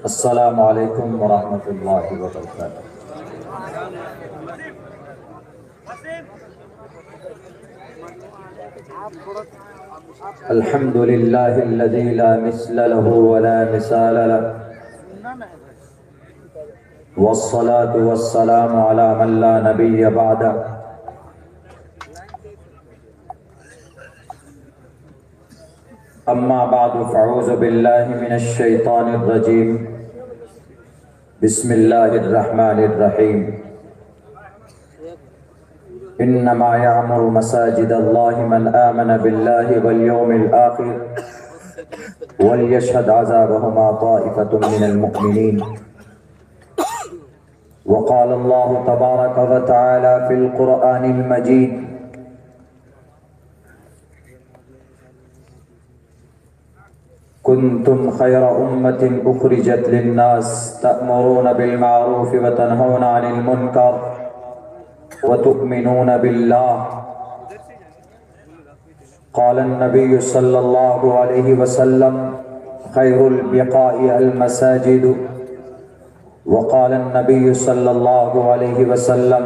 السلام علیکم ورحمۃ اللہ وبرکاتہ۔ الحمد للہ الذی لا مثل له ولا مثال له، والصلاة والسلام على من لا نبی بعده۔ اما بعد فاعوذ باللہ من الشیطان الرجیم، بسم اللہ الرحمن الرحیم۔ انما یعمر مساجد اللہ من آمن باللہ والیوم الآخر ولیشہد عذابہما طائفة من المؤمنین۔ وقال اللہ تبارک وتعالی فی القرآن المجید: کنتم خیر امت اخرجت للناس تأمرون بالمعروف وتنہون عن المنکر وتؤمنون باللہ۔ قال النبی صلی اللہ علیہ وسلم: خیر البقاء المساجد۔ وقال النبی صلی اللہ علیہ وسلم: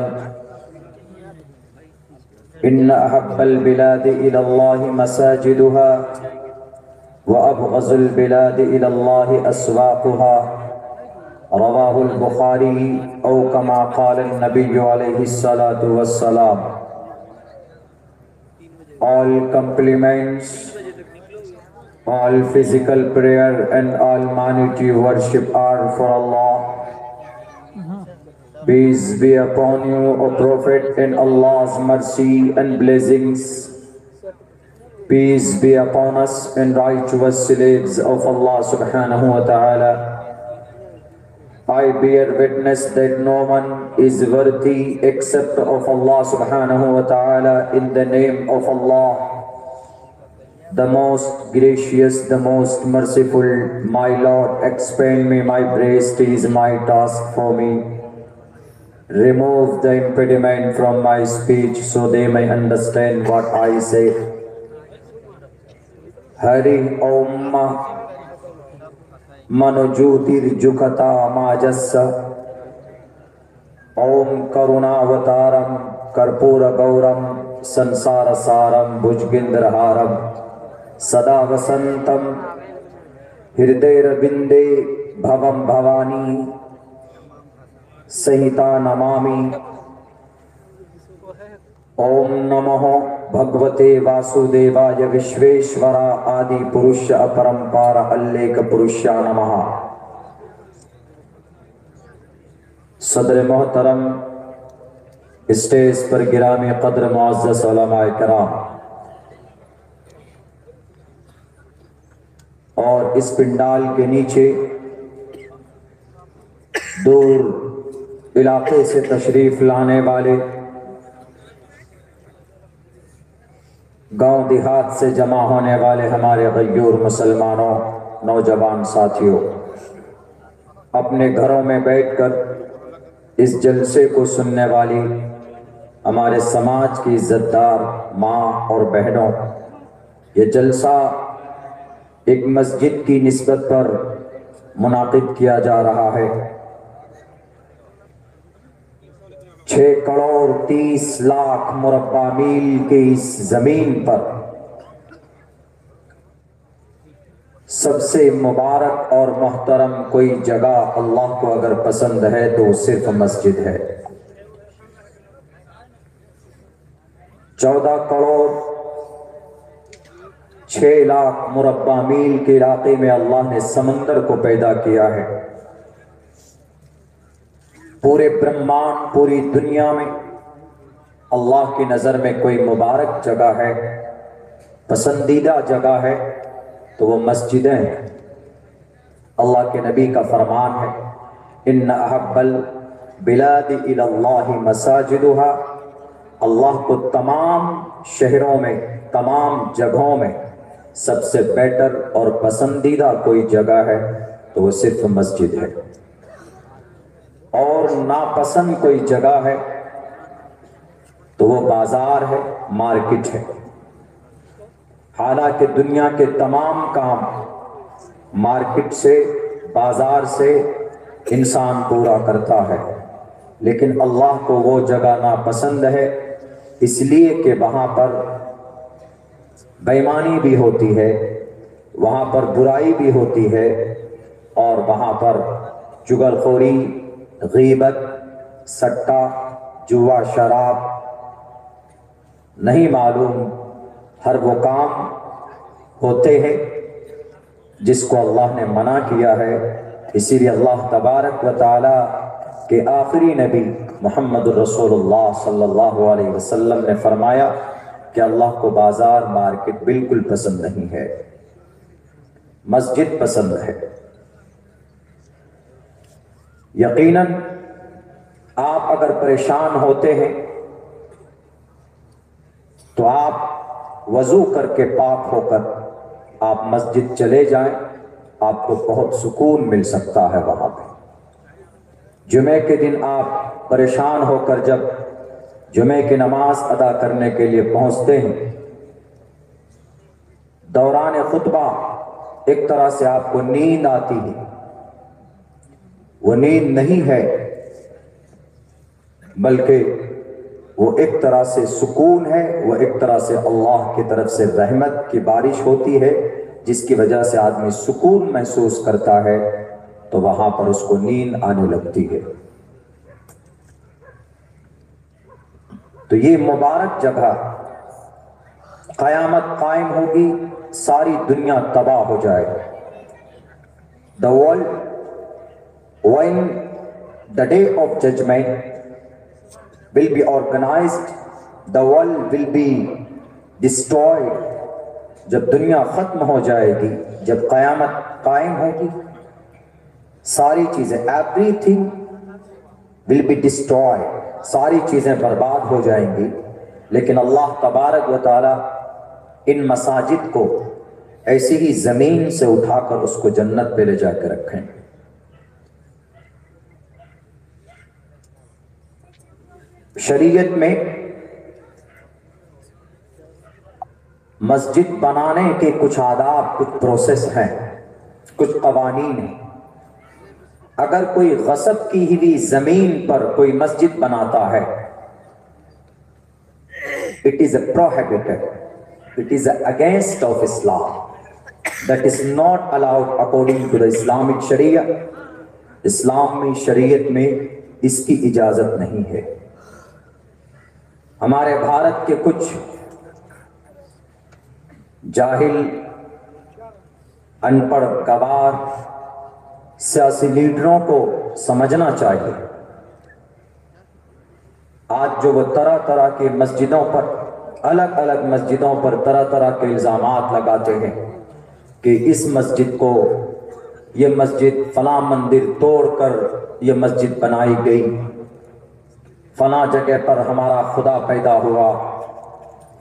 ان احب البلاد الى اللہ مساجدها وأبغض البلاد إلى الله أسواقها۔ رواہ البخاری او کما قال النبی علیہ الصلاۃ والسلام۔ All compliments, all physical prayer and almighty worship are for Allah. Peace be upon you, O Prophet, and Allah's mercy and blessings. Peace be upon us and righteous slaves of Allah subhanahu wa ta'ala. I bear witness that no one is worthy except of Allah subhanahu wa ta'ala. In the name of Allah, the most gracious, the most merciful, my Lord, expand me my breast is my task for me. Remove the impediment from my speech so they may understand what I say. ہری اوم منجوترجکتا ماجس اوم کروناوتارم کرپور گورم سنسار سارم بھجگندرہارم سدا وسنتم ہردیر بندے بھوم بھوانی سہیتا نمامی۔ اوم نمو بھگوتے واسودیوائے وشویشورا آدی پروش اپرمپار الیک پروشا نمہ۔ صدر محترم، stage پر گرامی قدر معزز علماء کرام اور اس پنڈال کے نیچے دور علاقے سے تشریف لانے والے گاؤں دیہات سے جمع ہونے والے ہمارے غیور مسلمانوں، نوجوان ساتھیوں، اپنے گھروں میں بیٹھ کر اس جلسے کو سننے والی ہمارے سماج کی عزت دار ماں اور بہنوں، یہ جلسہ ایک مسجد کی نسبت پر منعقد کیا جا رہا ہے۔ 6 کروڑ 30 لاکھ مربع میل کی اس زمین پر سب سے مبارک اور محترم کوئی جگہ اللہ کو اگر پسند ہے تو صرف مسجد ہے۔ 14 کروڑ 6 لاکھ مربع میل کے علاقے میں اللہ نے سمندر کو پیدا کیا ہے۔ پورے برہمانڈ، پوری دنیا میں اللہ کی نظر میں کوئی مبارک جگہ ہے، پسندیدہ جگہ ہے تو وہ مسجدیں ہیں۔ اللہ کے نبی کا فرمان ہے: ان احب البلاد الی اللہ مساجدها۔ اللہ کو تمام شہروں میں، تمام جگہوں میں سب سے بہتر اور پسندیدہ کوئی جگہ ہے تو وہ صرف مسجد ہے، اور ناپسند کوئی جگہ ہے تو وہ بازار ہے، مارکیٹ ہے۔ حالانکہ دنیا کے تمام کام مارکیٹ سے بازار سے انسان پورا کرتا ہے، لیکن اللہ کو وہ جگہ ناپسند ہے، اس لیے کہ وہاں پر بے ایمانی بھی ہوتی ہے، وہاں پر برائی بھی ہوتی ہے، اور وہاں پر چغل خوری، غیبت، سٹا، جوا، شراب، نہیں معلوم ہر وہ کام ہوتے ہیں جس کو اللہ نے منع کیا ہے۔ اسی لیے اللہ تبارک و تعالی کے آخری نبی محمد الرسول اللہ صلی اللہ علیہ وسلم نے فرمایا کہ اللہ کو بازار مارکیٹ بالکل پسند نہیں ہے، مسجد پسند ہے۔ یقیناً آپ اگر پریشان ہوتے ہیں تو آپ وضو کر کے پاک ہو کر آپ مسجد چلے جائیں، آپ کو بہت سکون مل سکتا ہے وہاں پہ۔ جمعے کے دن آپ پریشان ہو کر جب جمعے کی نماز ادا کرنے کے لیے پہنچتے ہیں، دوران خطبہ ایک طرح سے آپ کو نیند آتی ہے، وہ نیند نہیں ہے بلکہ وہ ایک طرح سے سکون ہے، وہ ایک طرح سے اللہ کی طرف سے رحمت کی بارش ہوتی ہے، جس کی وجہ سے آدمی سکون محسوس کرتا ہے، تو وہاں پر اس کو نیند آنے لگتی ہے۔ تو یہ مبارک جگہ قیامت قائم ہوگی، ساری دنیا تباہ ہو جائے گی۔ The world, when the day of judgment will be organized, the world will be destroyed. جب دنیا ختم ہو جائے گی، جب قیامت قائم ہوگی، ساری چیزیں everything will be destroyed، ساری چیزیں برباد ہو جائیں گی، لیکن اللہ تبارک و تعالی ان مساجد کو ایسی ہی زمین سے اٹھا کر اس کو جنت پہ لے جا کے رکھیں۔ شریعت میں مسجد بنانے کے کچھ آداب، کچھ پروسیس ہیں، کچھ قوانین ہیں۔ اگر کوئی غصب کی ہوئی زمین پر کوئی مسجد بناتا ہے، it is a prohibited, it is against of Islam, that is not allowed according to the Islamic Sharia۔ اسلامی شریعت میں اس کی اجازت نہیں ہے۔ ہمارے بھارت کے کچھ جاہل، ان پڑھ گوار سیاسی لیڈروں کو سمجھنا چاہیے، آج جو وہ طرح طرح کے مسجدوں پر، الگ الگ مسجدوں پر طرح طرح کے الزامات لگاتے ہیں کہ اس مسجد کو، یہ مسجد فلاں مندر توڑ کر یہ مسجد بنائی گئی، فلاں جگہ پر ہمارا خدا پیدا ہوا،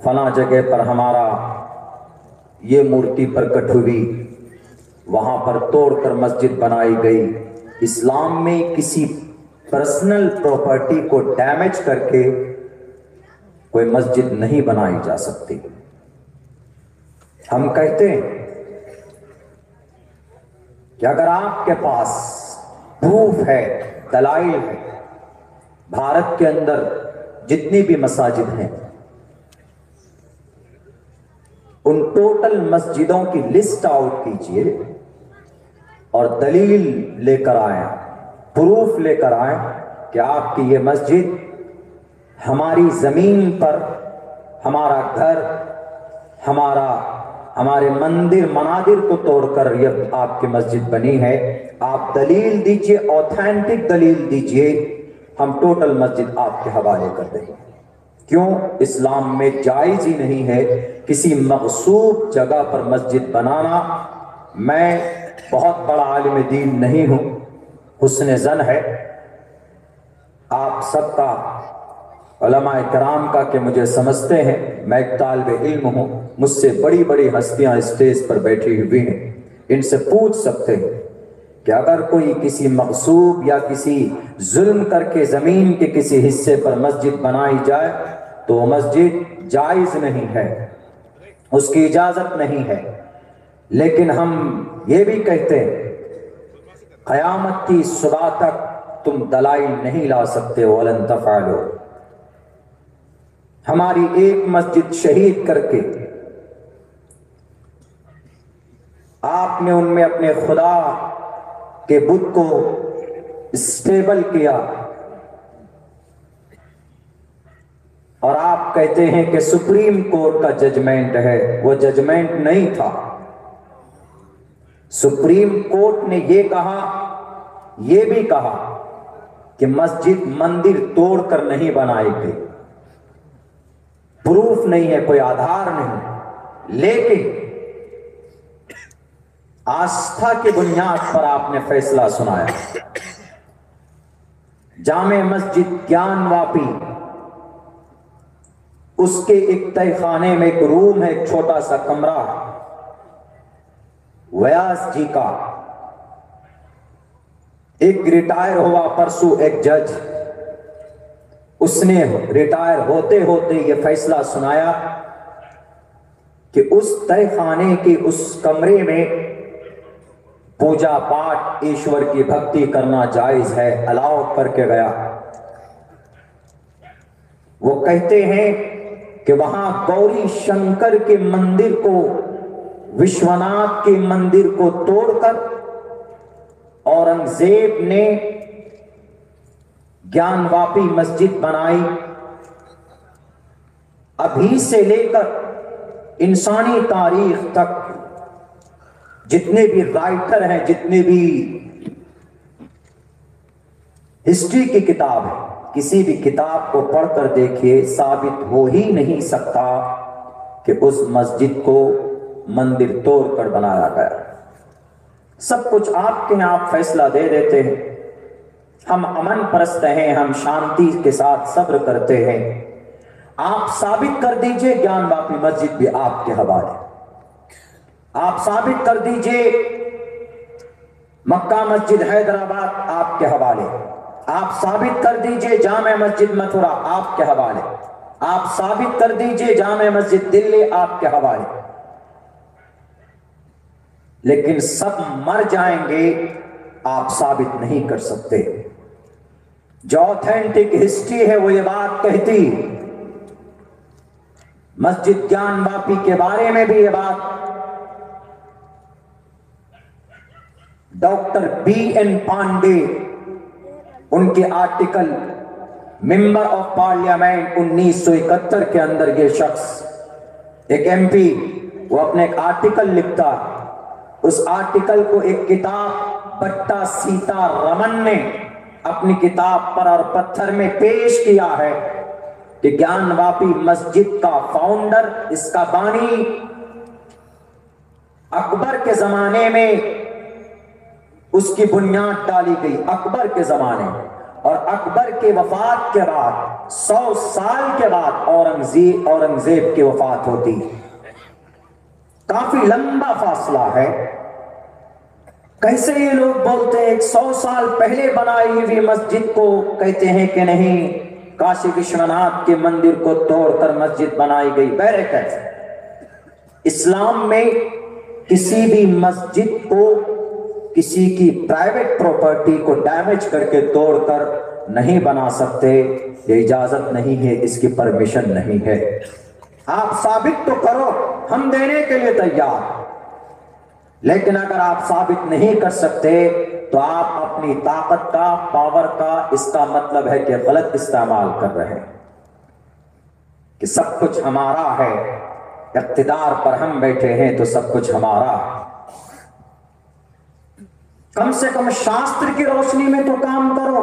فلاں جگہ پر ہمارا یہ مورتی پرکٹ ہوئی، وہاں پر توڑ کر مسجد بنائی گئی۔ اسلام میں کسی پرسنل پراپرٹی کو ڈیمیج کر کے کوئی مسجد نہیں بنائی جا سکتی۔ ہم کہتے ہیں کہ اگر آپ کے پاس پروف ہے، دلائل ہے، بھارت کے اندر جتنی بھی مساجد ہیں ان ٹوٹل مسجدوں کی لسٹ آؤٹ کیجئے اور دلیل لے کر آئیں، پروف لے کر آئیں کہ آپ کی یہ مسجد ہماری زمین پر، ہمارا گھر، ہمارے مندر منادر کو توڑ کر یہ آپ کی مسجد بنی ہے۔ آپ دلیل دیجئے، اوتھینٹک دلیل دیجئے، ہم ٹوٹل مسجد آپ کے حوالے کر دیں گے۔ کیوں؟ اسلام میں جائز ہی نہیں ہے کسی مغصوب جگہ پر مسجد بنانا۔ میں بہت بڑا عالم دین نہیں ہوں، حسن ظن ہے آپ سب کا، علماء کرام کا، کہ مجھے سمجھتے ہیں، میں ایک طالب علم ہوں، مجھ سے بڑی بڑی ہستیاں اسٹیج پر بیٹھی ہوئی ہیں، ان سے پوچھ سکتے ہیں کہ اگر کوئی کسی مغصوب یا کسی ظلم کر کے زمین کے کسی حصے پر مسجد بنائی جائے تو وہ مسجد جائز نہیں ہے، اس کی اجازت نہیں ہے۔ لیکن ہم یہ بھی کہتے ہیں قیامت کی صبح تک تم دلائل نہیں لا سکتے، ولن تفعلوا۔ ہماری ایک مسجد شہید کر کے آپ نے ان میں اپنے خدا کے بت کو اسٹیبل کیا، اور آپ کہتے ہیں کہ سپریم کورٹ کا ججمنٹ ہے۔ وہ ججمنٹ نہیں تھا۔ سپریم کورٹ نے یہ کہا، یہ بھی کہا کہ مسجد مندر توڑ کر نہیں بنائی گئی، پروف نہیں ہے، کوئی آدھار نہیں، لیکن آستھا کی بنیاد پر آپ نے فیصلہ سنایا۔ جامع مسجد گیان واپی، اس کے ایک تہہ خانے میں ایک روم ہے، ایک چھوٹا سا کمرہ، ویاس جی کا، ایک ریٹائر ہوا پرسوں ایک جج، اس نے ریٹائر ہوتے ہوتے یہ فیصلہ سنایا کہ اس تہہ خانے کے اس کمرے میں پوجا پاٹ ایشور کی بھکتی کرنا جائز ہے، الاؤ کر کے گیا۔ وہ کہتے ہیں کہ وہاں گوری شنکر کے مندر کو، وشوناتھ کے مندر کو توڑ کر اورنگزیب نے گیان واپی مسجد بنائی۔ ابھی سے لے کر انسانی تاریخ تک جتنے بھی رائٹر ہیں، جتنے بھی ہسٹری کی کتاب ہے، کسی بھی کتاب کو پڑھ کر دیکھیے، ثابت ہو ہی نہیں سکتا کہ اس مسجد کو مندر توڑ کر بنایا گیا۔ سب کچھ آپ کے آپ فیصلہ دے دیتے ہیں۔ ہم امن پرست ہیں، ہم شانتی کے ساتھ صبر کرتے ہیں۔ آپ ثابت کر دیجئے گیان واپی مسجد بھی آپ کے حوالے، آپ ثابت کر دیجئے مکہ مسجد حیدرآباد آپ کے حوالے، آپ ثابت کر دیجئے جامع مسجد متھرا آپ کے حوالے، آپ ثابت کر دیجئے جامع مسجد دلی آپ کے حوالے، لیکن سب مر جائیں گے، آپ ثابت نہیں کر سکتے۔ جو اوتھینٹک ہسٹری ہے وہ یہ بات کہتی، مسجد گیان واپی کے بارے میں بھی یہ بات ڈاکٹر بی این پانڈے، ان کے آرٹیکل ممبر آف پارلیمنٹ 1971 کے اندر یہ شخص ایک ایم پی، وہ اپنے ایک آرٹیکل لکھتا، اس آرٹیکل کو ایک کتاب بٹا سیتا رمن نے اپنی کتاب پر اور پتھر میں پیش کیا ہے کہ گیان واپی مسجد کا فاؤنڈر، اس کا بانی اکبر کے زمانے میں اس کی بنیاد ڈالی گئی، اکبر کے زمانے میں، اور اکبر کے وفات کے بعد 100 سال کے بعد اورنگزیب کی وفات ہوتی ہے۔ کافی لمبا فاصلہ ہے۔ کیسے یہ لوگ بولتے ہیں 100 سال پہلے بنائی ہوئی مسجد کو کہتے ہیں کہ نہیں، کاشی وشوناتھ کے مندر کو توڑ کر مسجد بنائی گئی؟ بہرکیف اسلام میں کسی بھی مسجد کو، کسی کی پرائیویٹ پراپرٹی کو ڈیمیج کر کے توڑ کر نہیں بنا سکتے، یہ اجازت نہیں ہے، اس کی پرمیشن نہیں ہے۔ آپ ثابت تو کرو، ہم دینے کے لیے تیار، لیکن اگر آپ ثابت نہیں کر سکتے تو آپ اپنی طاقت کا، پاور کا، اس کا مطلب ہے کہ غلط استعمال کر رہے ہیں، کہ سب کچھ ہمارا ہے، اقتدار پر ہم بیٹھے ہیں تو سب کچھ ہمارا ہے۔ کم سے کم شاستر کی روشنی میں تو کام کرو۔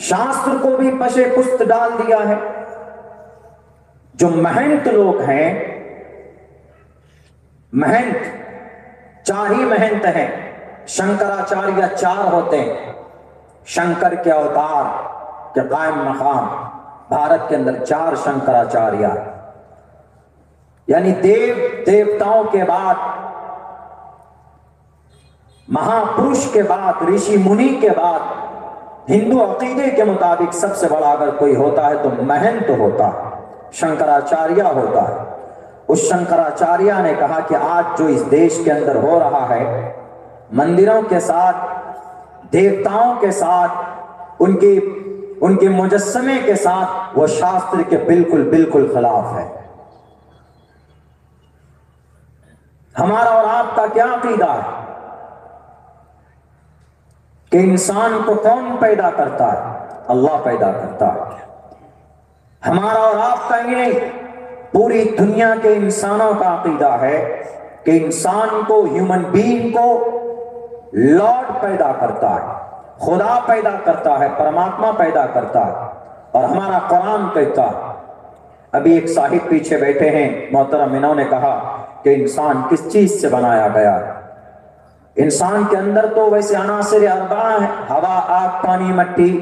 شاستر کو بھی پشے پست ڈال دیا ہے۔ جو مہنت لوگ ہیں، مہنت 4 ہی مہنت ہیں، شنکراچاریہ 4 ہوتے ہیں، شنکر کے اوتار کے قائم مقام، بھارت کے اندر 4 شنکراچاریہ، یعنی دیوتاؤں کے بعد، مہاپروش کے بعد، رشی منی کے بعد ہندو عقیدے کے مطابق سب سے بڑا اگر کوئی ہوتا ہے تو مہنت ہوتا ہے، شنکراچاریہ ہوتا ہے۔ اس شنکراچاریہ نے کہا کہ آج جو اس دیش کے اندر ہو رہا ہے، مندروں کے ساتھ، دیوتاؤں کے ساتھ، ان کے مجسمے کے ساتھ، وہ شاستر کے بالکل خلاف ہے۔ ہمارا اور آپ کا کیا عقیدہ ہے کہ انسان کو کون پیدا کرتا ہے؟ اللہ پیدا کرتا ہے۔ ہمارا اور آپ کا ہی نہیں، پوری دنیا کے انسانوں کا عقیدہ ہے کہ انسان کو، ہیومن بینگ کو لارڈ پیدا کرتا ہے، خدا پیدا کرتا ہے، پرماتما پیدا کرتا ہے۔ اور ہمارا قرآن کہتا ہے، ابھی ایک صاحب پیچھے بیٹھے ہیں محترم، انہوں نے کہا کہ انسان کس چیز سے بنایا گیا ہے۔ انسان کے اندر تو ویسے عناصر اربعہ ہیں، ہوا، آگ، پانی، مٹی،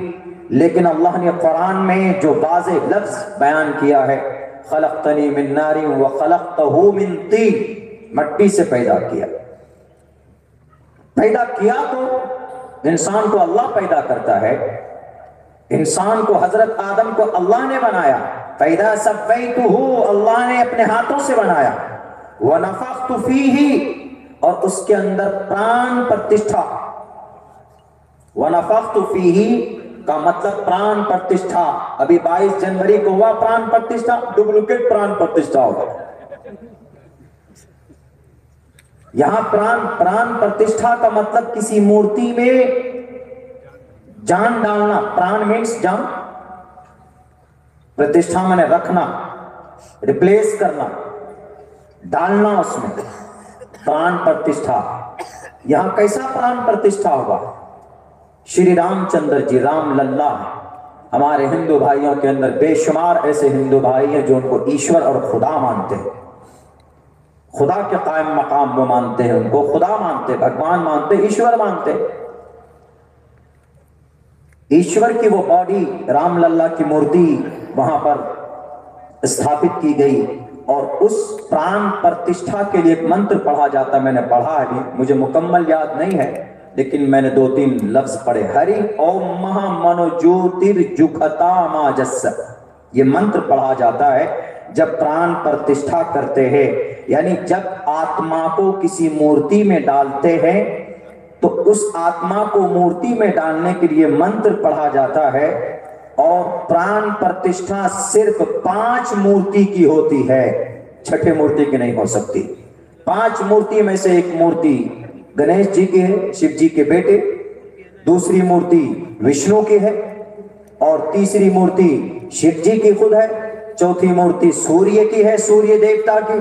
لیکن اللہ نے قرآن میں جو واضح لفظ بیان کیا ہے، خلقتنی من نار وخلقتہ من طین، مٹی سے پیدا کیا تو انسان کو اللہ پیدا کرتا ہے۔ انسان کو، حضرت آدم کو اللہ نے بنایا، فَإِذَا سَوَّيْتُهُ، اللہ نے اپنے ہاتھوں سے بنایا، وَنَفَخْتُ فِيهِ، اور اس کے اندر پران پرتشٹھا۔ وَنَفَخْتُ فِيهِ کا مطلب پران پرتشٹھا۔ ابھی 22 جنوری کو ہوا پران پرتشٹھا، ڈپلیکیٹ پران پرتشٹھا ہوگا۔ یہاں پران پرتشٹھا کا مطلب کسی مورتی میں جان ڈالنا۔ پران مینس جان، پرتشٹھا میں نے رکھنا، ریپلیس کرنا، ڈالنا اس میں، پران پرتشٹھا۔ یہاں کیسا پران پرتشٹھا ہوگا؟ شری رام چندر جی، رام للہ، ہمارے ہندو بھائیوں کے اندر بے شمار ایسے ہندو بھائی ہیں جو ان کو ایشور اور خدا مانتے ہیں، خدا کے قائم مقام وہ مانتے ہیں، ان کو خدا مانتے، بھگوان مانتے، ایشور مانتے۔ ایشور کی وہ باڈی، رام للہ کی مورتی وہاں پر استھاپت کی گئی، اور اس پران پرتشٹھا کے لیے ایک منتر پڑھا جاتا، میں نے پڑھا ہے، مجھے مکمل یاد نہیں ہے، لیکن میں نے 2-3 لفظ پڑھے۔ ہری اوم مہا منو جوتر جکھتا ماجس، یہ منتر پڑھا جاتا ہے جب پران پرتشٹھا کرتے ہیں، یعنی جب آتما کو کسی مورتی میں ڈالتے ہیں تو اس آتما کو مورتی میں ڈالنے کے لیے منتر پڑھا جاتا ہے، اور پران پرتشٹھا صرف 5 مورتی کی ہوتی ہے، 6 مورتی کی نہیں ہو سکتی۔ 5 مورتی میں سے ایک مورتی گنیش جی کی ہے، شیو جی کے بیٹے، دوسری مورتی وشنو کی ہے، اور تیسری مورتی شیو جی کی خود ہے، چوتھی مورتی سوریہ کی ہے، سوریہ دیوتا کی،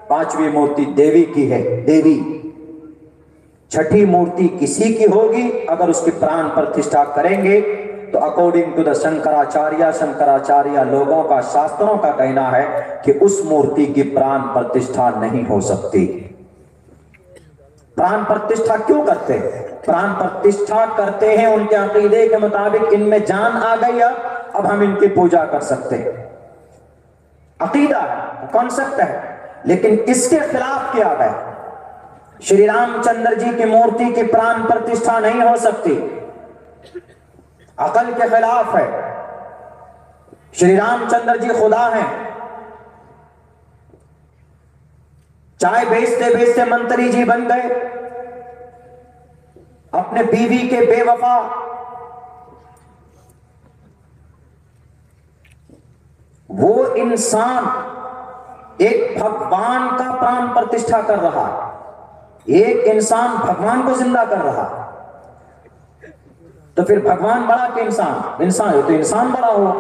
5ویں مورتی دیوی کی ہے، دیوی، 6ٹھی مورتی کسی کی ہوگی اگر اس کی پران پرتشٹھا کریں گے تو اکارڈنگ ٹو دا شنکراچاریہ لوگوں کا، شاستروں کا کہنا ہے کہ اس مورتی کی پران پرتشٹھا نہیں ہو سکتی۔ پران پرتشٹھا کیوں کرتے ہیں؟ پران پرتشٹھا کرتے ہیں ان کے عقیدے کے مطابق ان میں جان آ گئی، اب ہم ان کی پوجا کر سکتے ہیں۔ عقیدہ ہے، کانسیپٹ ہے، لیکن اس کے خلاف کیا ہے؟ شری رام چندر جی کی مورتی کی پران پرتشٹھا نہیں ہو سکتی، عقل کے خلاف ہے۔ شری رام چندر جی خدا ہیں، چائے بیچتے بیچتے منتری جی بن گئے، اپنے بیوی کے بے وفا، وہ انسان ایک بھگوان کا پران پرتشٹھا کر رہا، ایک انسان بھگوان کو زندہ کر رہا، تو پھر بھگوان بڑا کہ انسان؟ انسان ہے تو انسان بڑا ہوا۔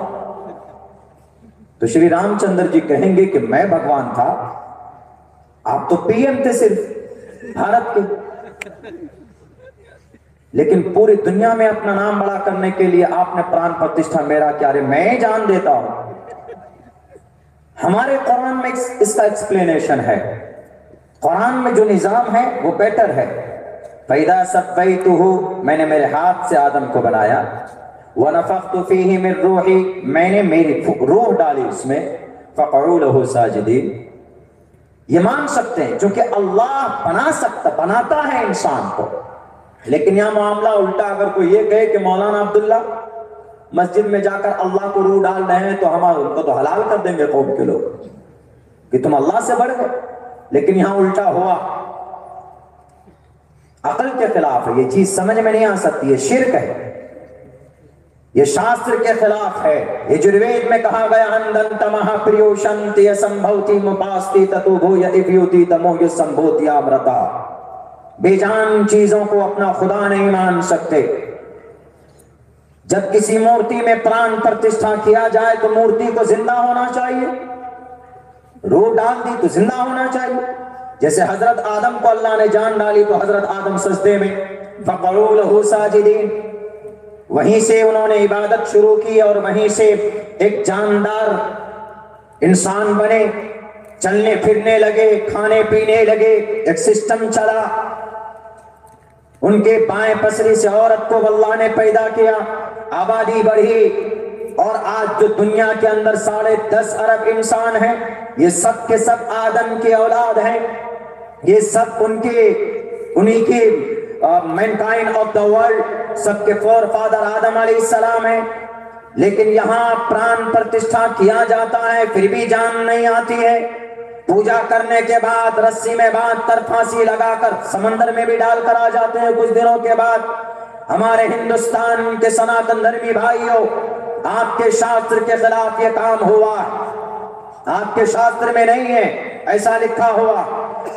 تو شری رام چندر جی کہیں گے کہ میں بھگوان تھا، آپ تو پی ایم تھے صرف بھارت کے، لیکن پوری دنیا میں اپنا نام بڑا کرنے کے لیے آپ نے پران پرتشٹھا میرا کیا رہے، میں جان دیتا ہوں۔ ہمارے قرآن میں اس کا ایکسپلینیشن ہے، قرآن میں جو نظام ہے وہ بیٹر ہے۔ فَإِذَا سَوَّيْتُهُ، میں نے میرے ہاتھ سے آدم کو بنایا، وَنَفَخْتُ فِيهِ مِن رُوحِي، میں نے میری روح ڈالی اس میں، فَقَعُوا لَهُ سَاجِدِينَ۔ یہ مان سکتے ہیں چونکہ اللہ بناتا ہے انسان کو، لیکن یہاں معاملہ الٹا، اگر کوئی یہ کہے کہ مولانا عبداللہ مسجد میں جا کر اللہ کو روح ڈال رہے ہیں تو ہم ان کو تو حلال کر دیں گے قوم کے لوگ، کہ تم اللہ سے بڑھ گئے. لیکن یہاں الٹا ہوا، عقل کے خلاف ہے، یہ چیز سمجھ میں نہیں آ سکتی، یہ شرک ہے، یہ شاستر کے خلاف ہے. یہ یجروید میں کہا گیا اندنت مہا پریو شنتی سمبھوتی مپاستی تتو بھویا ابیوتی تموہ سمبھوتی آمرتا. بے جان چیزوں کو اپنا خدا نہیں مان سکتے. جب کسی مورتی میں پران پرتشٹھا کیا جائے تو مورتی کو زندہ ہونا چاہیے، روح ڈال دی تو زندہ ہونا چاہیے. جیسے حضرت آدم کو اللہ نے جان ڈالی تو حضرت آدم سجدے میں فقعوا لہ ساجدین، وہیں سے انہوں نے عبادت شروع کی اور وہیں سے ایک جاندار انسان بنے، چلنے پھرنے لگے، کھانے پینے لگے، ایک سسٹم چلا. ان کے بائیں پسری سے عورت کو اللہ نے پیدا کیا، آبادی بڑھی، اور آج جو دنیا کے اندر 10.5 ارب انسان ہیں، یہ سب کے سب آدم کی اولاد ہیں. یہ سب انہی کے مینکائنڈ آف دا ورلڈ، سب کے فور فادر آدم علیہ السلام ہیں. لیکن یہاں پران پرتشٹھا کیا جاتا ہے، پھر بھی جان نہیں آتی ہے. پوجا کرنے کے بعد رسی میں باندھ کر پھانسی لگا کر سمندر میں بھی ڈال کر آ جاتے ہیں کچھ دنوں کے بعد. ہمارے ہندوستان کے سناتن دھرمی بھائیوں، آپ کے شاستر کے خلاف یہ کام ہوا. آپ کے شاستر میں نہیں ہے ایسا لکھا ہوا.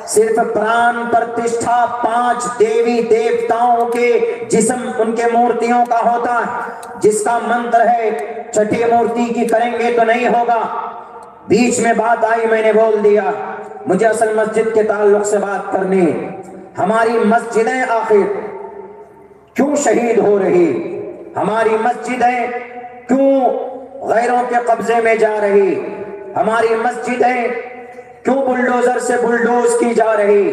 صرف پران پرتشٹھا 5 دیوی دیوتاؤں کے جسم ان کے مورتیوں کا ہوتا ہے، جس کا منتر ہے. چھٹی مورتی کی کریں گے تو نہیں ہوگا. بیچ میں بات آئی، میں نے بول دیا. مجھے اصل مسجد کے تعلق سے بات کرنی. ہماری مسجدیں آخر کیوں شہید ہو رہی؟ ہماری مسجدیں کیوں غیروں کے قبضے میں جا رہی؟ ہماری مسجدیں کیوں بلڈوزر سے بلڈوز کی جا رہی؟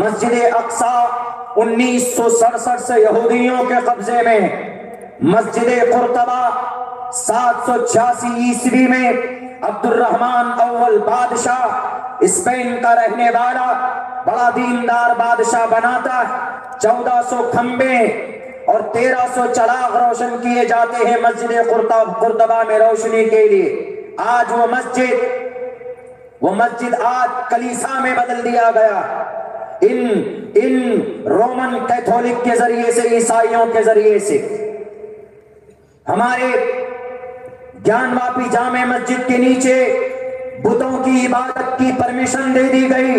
مسجد اقصی 1967 سے یہودیوں کے قبضے میں. مسجد قرطبہ 786 عیسوی میں عبد الرحمن اول بادشاہ، اسپین کا رہنے والا بڑا دیندار بادشاہ بناتا. 1400 کھمبے اور 1300 چراغ روشن کیے جاتے ہیں مسجد قرطبہ میں روشنی کے لیے. آج وہ مسجد آج کلیسا میں بدل دیا گیا، ان رومن کیتھولک کے ذریعے سے، عیسائیوں کے ذریعے سے. ہمارے گیان واپی جامع مسجد کے نیچے بتوں کی عبادت کی پرمیشن دے دی گئی.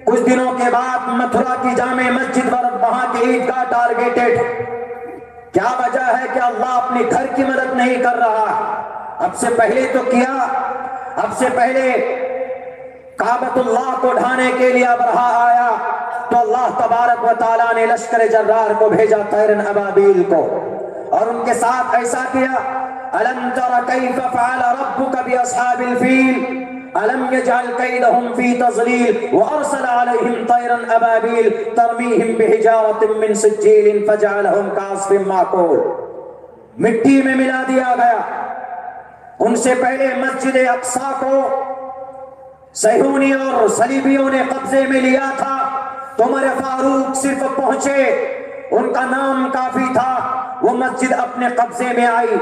کچھ دنوں کے بعد متھرا کی جامع مسجد وہاں کے عیدگاہ ٹارگیٹڈ. کیا وجہ ہے کہ اللہ اپنے گھر کی مدد نہیں کر رہا؟ اب سے پہلے تو کیا. اب سے پہلے کعبۃ اللہ کو ڈھانے کے لیے ابرہا آیا تو اللہ تبارک و تعالیٰ نے لشکر جرار کو بھیجا، طیرن ابابیل کو، اور ان کے ساتھ ایسا کیا. أَلَمْ تَرَ كَيْفَ فَعَلَ رَبُّكَ بِأَصْحَابِ الْفِيلِ أَلَمْ يَجْعَلْ كَيْدَهُمْ فِي تَضْلِيلٍ وَأَرْسَلَ عَلَيْهِمْ طَيْرًا أَبَابِيلَ تَرْمِيهِمْ بِحِجَارَةٍ مِّن سِجِّيلٍ فَجَعَلَهُمْ كَعَصْفٍ مَّأْكُولٍ. مٹی میں ملا دیا گیا. ان سے پہلے مسجد اقصی کو صہیونی اور صلیبیوں نے قبضے میں لیا تھا. تو عمر فاروق صرف پہنچے، ان کا نام کافی تھا، وہ مسجد اپنے قبضے میں آئی.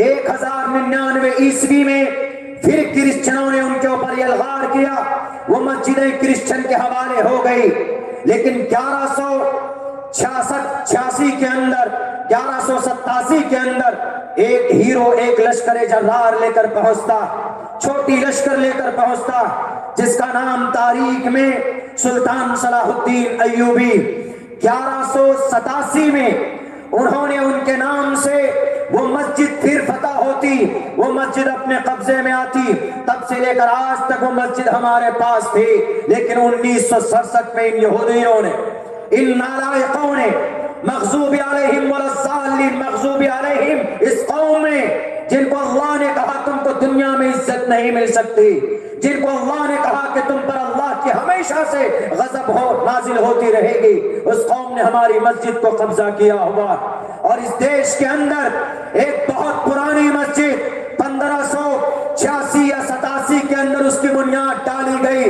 1099 عیسوی میں پھر کرسچنوں نے ان کے اوپر الغار کیا، وہ مسجدیں کرسچن کے حوالے ہو گئی. لیکن 1186 کے اندر، 1187 کے اندر ایک ہیرو، ایک لشکر جرار لے کر پہنچتا، چھوٹی لشکر لے کر پہنچتا، جس کا نام تاریخ میں سلطان صلاح الدین ایوبی. 1187 میں انہوں نے ان کے نام سے وہ مسجد پھر فتح ہوتی، وہ مسجد اپنے قبضے میں آتی. تب سے لے کر آج تک وہ مسجد ہمارے پاس تھی. لیکن 1967 میں ان یہودیوں نے، ان نالائقوں نے، مغضوب علیہم والضالین، مغضوب علیہم، اس قوم میں جن کو اللہ نے کہا تم کو دنیا میں عزت نہیں مل سکتی، جن کو اللہ نے کہا کہ تم پر اللہ کی ہمیشہ سے غضب نازل ہوتی رہے گی، اس قوم نے ہماری مسجد کو قبضہ کیا ہوا. اور اس دیش کے اندر ایک بہت پرانی مسجد 1586 یا 87 کے اندر اس کی بنیاد ڈالی گئی.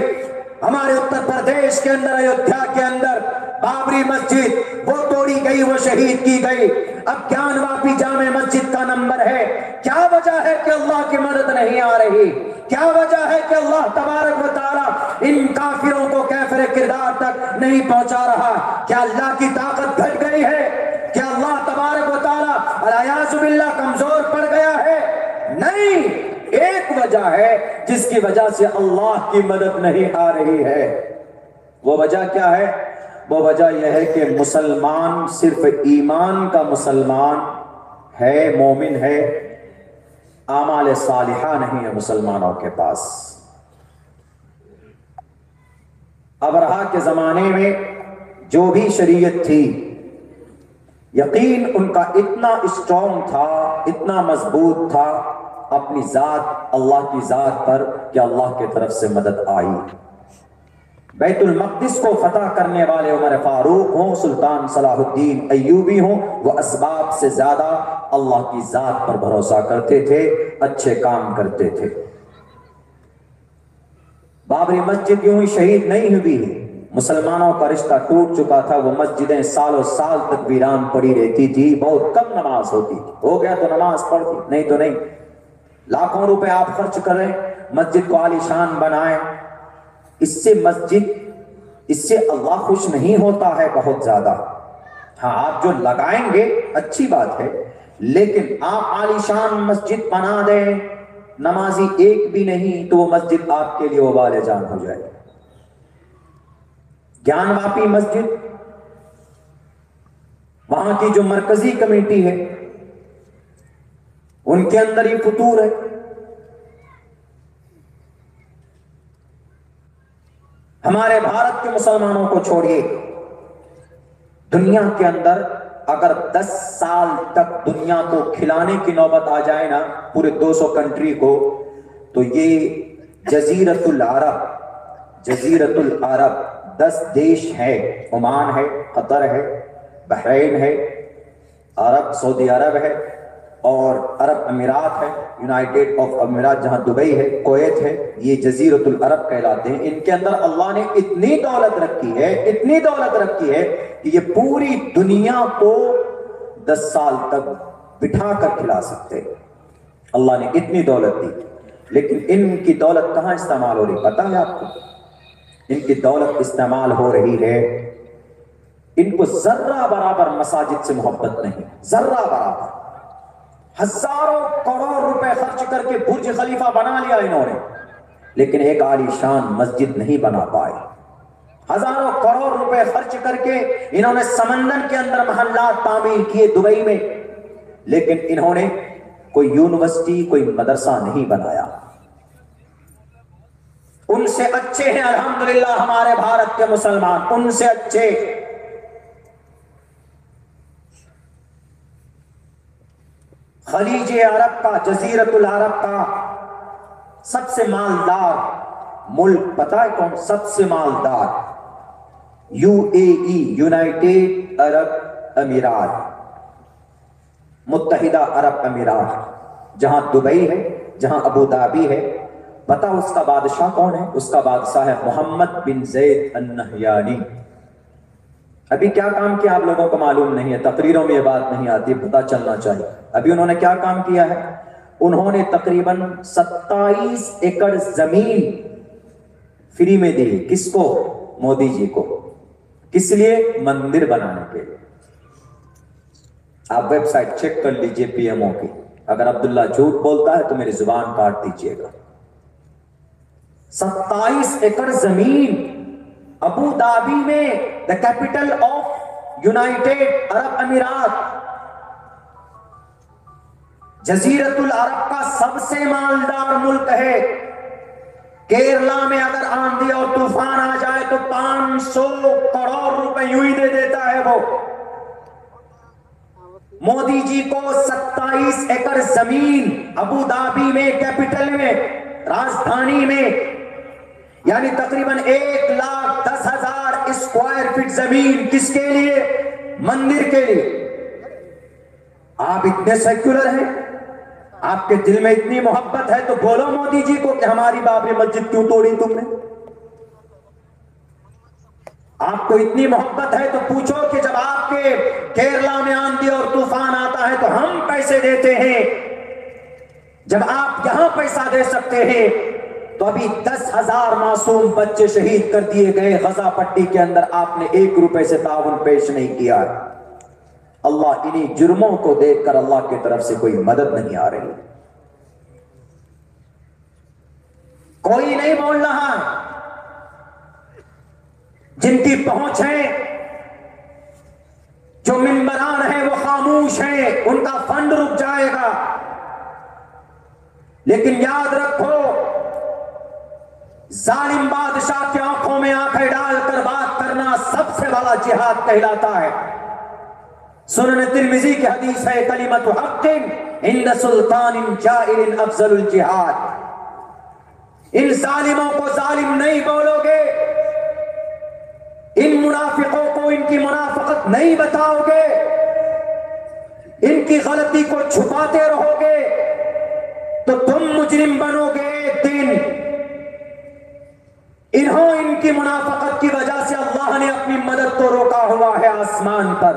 ہمارے اتر پردیش کے اندر، ایودھیا کے اندر بابری مسجد وہ توڑی گئی، وہ شہید کی گئی. اب گیان واپی جامع مسجد کا نمبر ہے. کیا وجہ ہے کہ اللہ کی مدد نہیں آ رہی؟ کیا وجہ ہے کہ اللہ تبارک و تعالی ان کافروں کو کیفر کردار تک نہیں پہنچا رہا؟ کیا اللہ کی طاقت گھٹ گئی ہے؟ کیا اللہ تبارک و تعالی الیاذ باللہ کمزور پڑ گیا ہے؟ نہیں، ایک وجہ ہے جس کی وجہ سے اللہ کی مدد نہیں آ رہی ہے۔ وہ وجہ کیا ہے؟ وہ وجہ یہ ہے کہ مسلمان صرف ایمان کا مسلمان ہے، مومن ہے، اعمال صالحہ نہیں ہے مسلمانوں کے پاس۔ ابرہہ کے زمانے میں جو بھی شریعت تھی، یقین ان کا اتنا اسٹرانگ تھا، اتنا مضبوط تھا اپنی ذات، اللہ کی ذات پر، کہ اللہ کی طرف سے مدد آئی۔ بیت المقدس کو فتح کرنے والے عمر فاروق ہوں، سلطان صلاح الدین ایوبی ہوں، وہ اسباب سے زیادہ اللہ کی ذات پر بھروسہ کرتے تھے، اچھے کام کرتے تھے۔ بابری مسجد یوں ہی شہید نہیں ہوئی، مسلمانوں کا رشتہ ٹوٹ چکا تھا، وہ مسجدیں سالوں سال تک ویران پڑی رہتی تھی، بہت کم نماز ہوتی تھی، ہو گیا تو نماز پڑھتی، نہیں تو نہیں۔ لاکھوں روپے آپ خرچ کریں، مسجد کو عالی شان بنائیں، اس سے اللہ خوش نہیں ہوتا ہے بہت زیادہ۔ ہاں، آپ جو لگائیں گے اچھی بات ہے، لیکن آپ عالی شان مسجد بنا دیں، نمازی ایک بھی نہیں، تو وہ مسجد آپ کے لیے وبال جان ہو جائے۔ گیان واپی مسجد، وہاں کی جو مرکزی کمیٹی ہے، ان کے اندر یہ فطور ہے۔ ہمارے بھارت کے مسلمانوں کو چھوڑیے، دنیا کے اندر اگر 10 سال تک دنیا کو کھلانے کی نوبت آ جائے نا، پورے 200 کنٹری کو، تو یہ جزیرت العرب 10 دیش ہے، عمان ہے، قطر ہے، بحرین ہے، عرب سعودی عرب ہے، اور عرب امارات ہے، یونائٹڈ آف امارات جہاں دبئی ہے، کویت ہے، یہ جزیرت العرب کہلاتے ہیں۔ ان کے اندر اللہ نے اتنی دولت رکھی ہے کہ یہ پوری دنیا کو 10 سال تک بٹھا کر کھلا سکتے، اللہ نے اتنی دولت دی۔ لیکن ان کی دولت کہاں استعمال ہو رہی پتہ ہے آپ کو؟ ان کی دولت استعمال ہو رہی ہے، ان کو ذرہ برابر مساجد سے محبت نہیں، ذرہ برابر۔ ہزاروں کروڑ روپے خرچ کر کے برج خلیفہ بنا لیا انہوں نے، لیکن ایک عالی شان مسجد نہیں بنا پائے۔ ہزاروں کروڑ روپے خرچ کر کے انہوں نے سمندر کے اندر محلات تعمیر کیے دبئی میں، لیکن انہوں نے کوئی یونیورسٹی، کوئی مدرسہ نہیں بنایا۔ ان سے اچھے ہیں الحمدللہ ہمارے بھارت کے مسلمان، ان سے اچھے۔ خلیج عرب کا، جزیرت العرب کا سب سے مالدار ملک پتہ ہے کون؟ سب سے مالدار UAE، یونائٹڈ عرب امارات، متحدہ عرب امارات، جہاں دبئی ہے، جہاں ابوظہبی ہے۔ پتہ اس کا بادشاہ کون ہے؟ اس کا بادشاہ ہے محمد بن زید النہیانی۔ ابھی کیا کام کیا آپ لوگوں کو معلوم نہیں ہے، تقریروں میں یہ بات نہیں آتی، پتہ چلنا چاہیے۔ ابھی انہوں نے کیا کام کیا ہے؟ انہوں نے تقریباً 27 ایکڑ زمین فری میں دی۔ کس کو؟ مودی جی کو۔ کس لیے؟ مندر بنانے کے لیے۔ آپ ویب سائٹ چیک کر لیجئے PMO کی، اگر عبداللہ جھوٹ بولتا ہے تو میری زبان کاٹ دیجئے گا۔ 27 ایکڑ زمین ابو دھابی میں، دا کیپٹل آف یونائٹڈ عرب امارات، جزیرت العرب کا سب سے مالدار ملک ہے۔ کیرلا میں اگر آندھی اور طوفان آ جائے تو 500 کروڑ روپے یوں ہی دے دیتا ہے وہ۔ مودی جی کو 27 ایکڑ زمین ابو دھابی میں، کیپٹل میں، راجدھانی میں، یعنی تقریباً 1,10,000 اسکوائر فٹ زمین، کس کے لیے؟ مندر کے لیے۔ آپ اتنے سیکولر ہیں، آپ کے دل میں اتنی محبت ہے تو بولو مودی جی کو کہ ہماری بابری مسجد کیوں توڑی تم نے؟ آپ کو اتنی محبت ہے تو پوچھو کہ جب آپ کے کیرلا میں آندھی اور طوفان آتا ہے تو ہم پیسے دیتے ہیں، جب آپ یہاں پیسہ دے سکتے ہیں تو ابھی 10,000 معصوم بچے شہید کر دیے گئے غزہ پٹی کے اندر، آپ نے 1 روپے سے تعاون پیش نہیں کیا۔ اللہ انہی جرموں کو دیکھ کر اللہ کی طرف سے کوئی مدد نہیں آ رہی، کوئی نہیں بول رہا، جن کی پہنچ ہے، جو ممبران ہیں وہ خاموش ہیں، ان کا فنڈ رک جائے گا۔ لیکن یاد رکھو، ظالم بادشاہ کی آنکھوں میں آنکھیں ڈال کر بات کرنا سب سے بڑا جہاد کہلاتا ہے۔ سنن ترمذی کی حدیث ہے، کلمۃ حق عند سلطان جائر افضل الجہاد۔ ان ظالموں کو ظالم نہیں بولو گے، ان منافقوں کو ان کی منافقت نہیں بتاؤ گے، ان کی غلطی کو چھپاتے رہو گے تو تم مجرم بنو گے ایک دن۔ ان کی منافقت کی وجہ سے اللہ نے اپنی مدد کو روکا ہوا ہے آسمان پر۔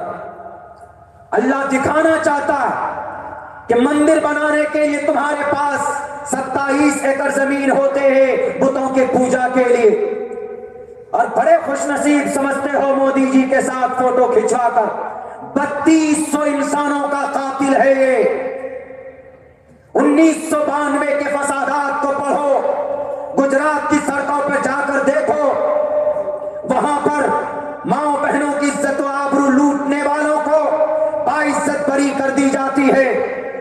اللہ دکھانا چاہتا ہے کہ مندر بنانے کے لیے تمہارے پاس 27 ایکڑ زمین ہوتے ہیں بتوں کے پوجا کے لیے، اور بڑے خوش نصیب سمجھتے ہو مودی جی کے ساتھ فوٹو کھنچوا کر۔ 3200 انسانوں کا قاتل ہے یہ۔ 1992 کے فسادات کو پڑھو، گجرات کی سڑکوں پہ جا کر دیکھو، وہاں پر ماں بہنوں کی عزت و آبرو لوٹنے والوں کو باعزت بری کر دی جاتی ہے۔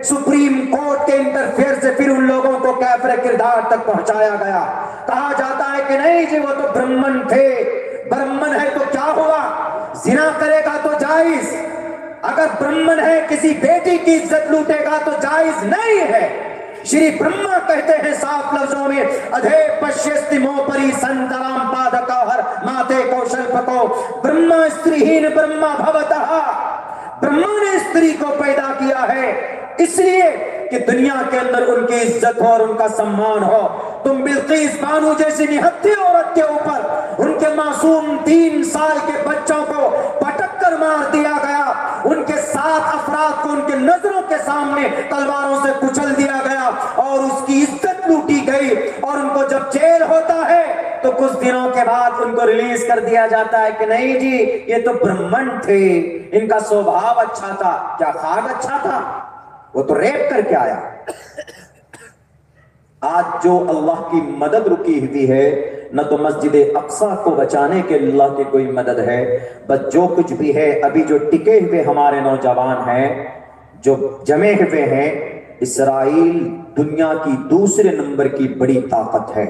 سپریم کورٹ کے انٹرفیئر سے پھر ان لوگوں کو کیفر کردار تک پہنچایا گیا۔ کہا جاتا ہے کہ نہیں جی وہ تو برہمن تھے، برہمن ہے تو کیا ہوا، زنا کرے گا تو جائز، اگر برہمن ہے کسی بیٹی کی عزت لوٹے گا تو جائز نہیں ہے۔ شری برہما کہتے ہیں صاف لفظوں میں، ادھے پشیستی موپری سنترام پادکا ہر ماتے کوشل پکو برہما استریہین برہما بھوتہا۔ برہما نے استری کو پیدا کیا ہے اس لیے کہ دنیا کے اندر ان کی عزت ہو اور ان کا سمان ہو۔ تم بلقیس بانو جیسی نہتی عورت کے اوپر ان کے معصوم 3 سال کے بچوں کو پٹک کر مار دیا گیا، ان کے 7 افراد کو ان کے نظروں کے سامنے تلواروں سے کچل دیا گیا اور اس کی عزت لوٹی گئی، اور ان کو جب جیل ہوتا ہے تو کچھ دنوں کے بعد ان کو ریلیز کر دیا جاتا ہے کہ نہیں جی یہ تو برہمن تھے، ان کا سوبھاؤ اچھا تھا۔ کیا خاک اچھا تھا؟ وہ تو ریپ کر کے آیا۔ آج جو اللہ کی مدد رکی ہوئی ہے، نہ تو مسجد اقصیٰ کو بچانے کے اللہ کی کوئی مدد ہے، بس جو کچھ بھی ہے ابھی جو ٹکے ہوئے ہمارے نوجوان ہیں، جو جمے ہوئے ہیں، اسرائیل دنیا کی دوسرے نمبر کی بڑی طاقت ہے،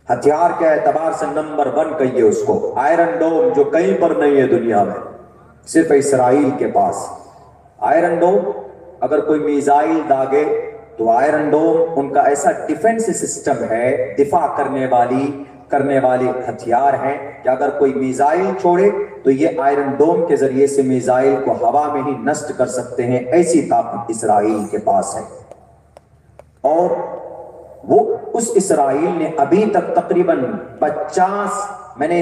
ہتھیار کے اعتبار سے نمبر 1 کہیے اس کو۔ آئرن ڈوم جو کہیں پر نہیں ہے دنیا میں، صرف اسرائیل کے پاس آئرن ڈوم۔ اگر کوئی میزائل داغے تو آئرن ڈوم ان کا ایسا ڈیفنس سسٹم ہے، دفاع کرنے والی ہتھیار ہیں کہ اگر کوئی میزائل چھوڑے تو یہ آئرن ڈوم کے ذریعے سے میزائل کو ہوا میں ہی نشٹ کر سکتے ہیں، ایسی طاقت اسرائیل کے پاس ہے۔ اور وہ اس اسرائیل نے ابھی تک تقریباً 50، میں نے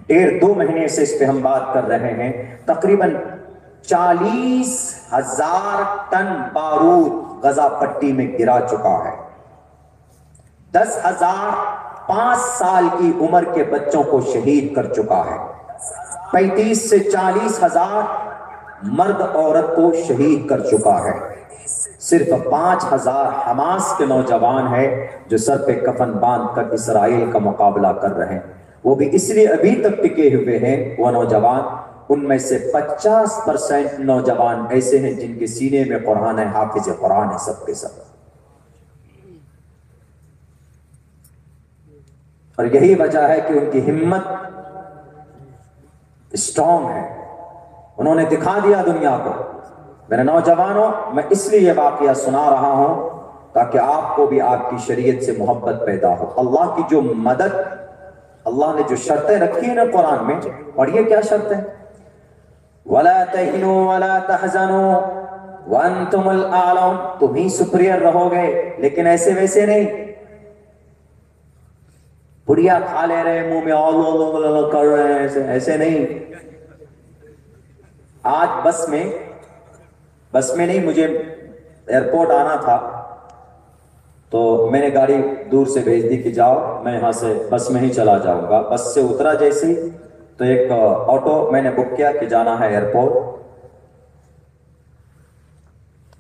1.5-2 مہینے سے اس پہ ہم بات کر رہے ہیں، تقریباً 40,000 ٹن بارود غزہ پٹی میں گرا چکا ہے۔ 10,000 5 سال کی عمر کے بچوں کو شہید کر چکا ہے۔ 35 سے 40,000 مرد عورت کو شہید کر چکا ہے۔ صرف 5,000 حماس کے نوجوان ہیں جو سر پہ کفن باندھ کر اسرائیل کا مقابلہ کر رہے ہیں۔ وہ بھی اس لیے ابھی تک ٹکے ہوئے ہیں وہ نوجوان، ان میں سے 50% نوجوان ایسے ہیں جن کے سینے میں قرآن ہے، حافظ قرآن ہے سب کے سب۔ اور یہی وجہ ہے کہ ان کی ہمت اسٹرانگ ہے، انہوں نے دکھا دیا دنیا کو۔ میرے نوجوانوں، میں اس لیے یہ واقعہ سنا رہا ہوں تاکہ آپ کو بھی آپ کی شریعت سے محبت پیدا ہو۔ اللہ کی جو مدد، اللہ نے جو شرطیں رکھی ہیں نا قرآن میں، اور یہ کیا شرط ہے؟ وَلَا تَهِنُوا وَلَا تَحْزَنُوا وَأَنْتُمُ الْأَعْلَوْنَ، تم ہی سپریئر رہو گے، لیکن ایسے ویسے نہیں بڑھیا کھا لے رہے منہ میں کر رہے ہیں، ایسے نہیں۔ آج بس میں نہیں، مجھے ایئرپورٹ آنا تھا تو میں نے گاڑی دور سے بھیج دی کہ جاؤ، میں یہاں سے بس میں ہی چلا جاؤں گا۔ بس سے اترا جیسے ہی تو ایک آٹو میں نے بک کیا کہ جانا ہے ایئرپورٹ۔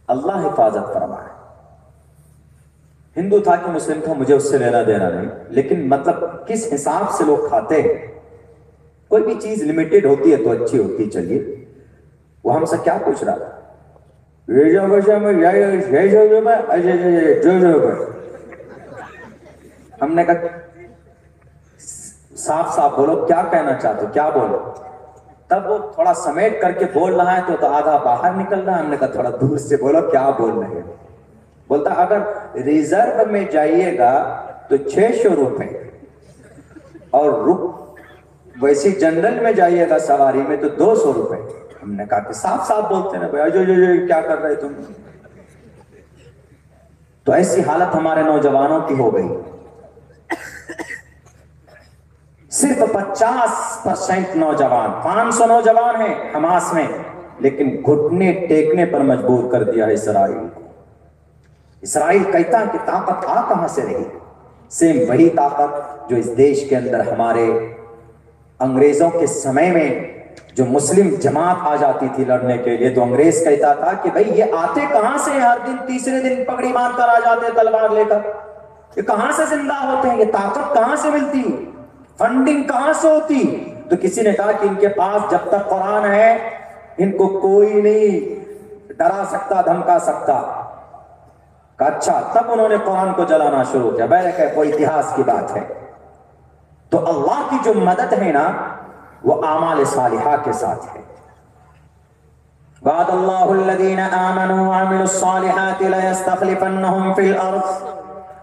اللہ حفاظت فرمائے، ہندو تھا کہ مسلم تھا مجھے اس سے لینا دینا نہیں، لیکن مطلب کس حساب سے لوگ کھاتے ہیں۔ کوئی بھی چیز لمیٹڈ ہوتی ہے تو اچھی ہوتی ہے۔ چلیے وہ ہم سے کیا پوچھ رہا تھا، ہم نے کہا صاف صاف بولو کیا کہنا چاہتے ہو، کیا بولو۔ تب وہ تھوڑا سمیٹ کر کے بول رہا ہے تو آدھا باہر نکل رہا ہے۔ ہم نے کہا تھوڑا دور سے بولو کیا بول رہے ہیں۔ بولتا اگر ریزرو میں جائیے گا تو 600 روپے، اور ویسی جنرل میں جائیے گا سواری میں تو 200 روپے۔ ہم نے کہا کہ صاف صاف بولتے ہیں بھائی، جو کیا کر رہے تم۔ تو ایسی حالت ہمارے نوجوانوں کی ہو گئی۔ صرف 50% نوجوان، 500 نوجوان ہیں حماس میں، لیکن گھٹنے ٹیکنے پر مجبور کر دیا ہے اسرائیل کو۔ اسرائیل کہتا ہے کہ طاقت آ کہاں سے رہی؟ سیم وہی طاقت جو اس دیش کے اندر ہمارے انگریزوں کے سمے میں جو مسلم جماعت آ جاتی تھی لڑنے کے لیے، تو انگریز کہتا تھا کہ بھئی یہ آتے کہاں سے؟ ہر دن تیسرے دن پگڑی مار کر آ جاتے تلوار لے کر، یہ کہاں سے زندہ ہوتے ہیں؟ یہ طاقت کہاں سے ملتی؟ فنڈنگ کہاں سے ہوتی؟ تو کسی نے کہا کہ ان کے پاس جب تک قرآن ہے ان کو کوئی نہیں ڈرا سکتا دھمکا سکتا۔ کہا اچھا، تب انہوں نے قرآن کو جلانا شروع کیا۔ بیک ہے، کوئی اتہاس کی بات ہے۔ تو اللہ کی جو مدد ہے نا وہ اعمال صالحہ کے ساتھ ہے۔ وعد اللہ الذین آمنوا وعملوا الصالحات لیستخلفنہم فی الارض،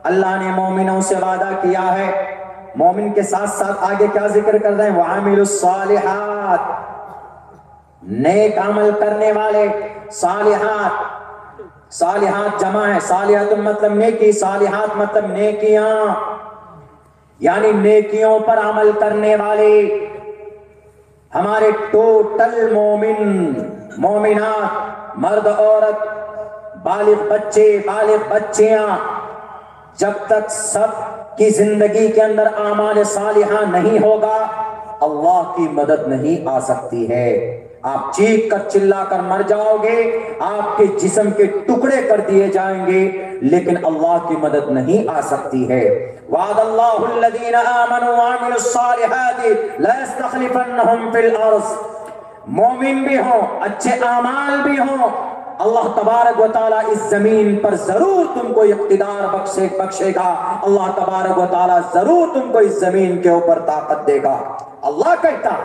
اللہ نے مومنوں سے وعدہ کیا ہے۔ مومن کے ساتھ ساتھ آگے کیا ذکر کر رہے ہیں؟ وعملوا الصالحات، نیک عمل کرنے والے، صالحات، صالحات جمع ہے، صالحات مطلب نیکی، صالحات مطلب نیکیاں، یعنی نیکیوں پر عمل کرنے والے۔ ہمارے ٹوٹل مومن، مومنات، مرد عورت، بالغ بچے، بالغ بچیاں، جب تک سب کی زندگی کے اندر اعمال صالحہ نہیں ہوگا اللہ کی مدد نہیں آ سکتی ہے۔ آپ چیخ کر چلا کر مر جاؤ گے، آپ کے جسم کے ٹکڑے کر دیے جائیں گے، لیکن اللہ کی مدد نہیں آ سکتی ہے۔ وعد اللہ الذین آمنوا وعملوا الصالحات لیستخلفنہم فی الارض، مومن بھی ہوں، اچھے اعمال بھی ہوں، اللہ تبارک و تعالیٰ اس زمین پر ضرور تم کو اقتدار بخشے گا، اللہ تبارک و تعالیٰ ضرور تم کو اس زمین کے اوپر طاقت دے گا۔ اللہ کہتا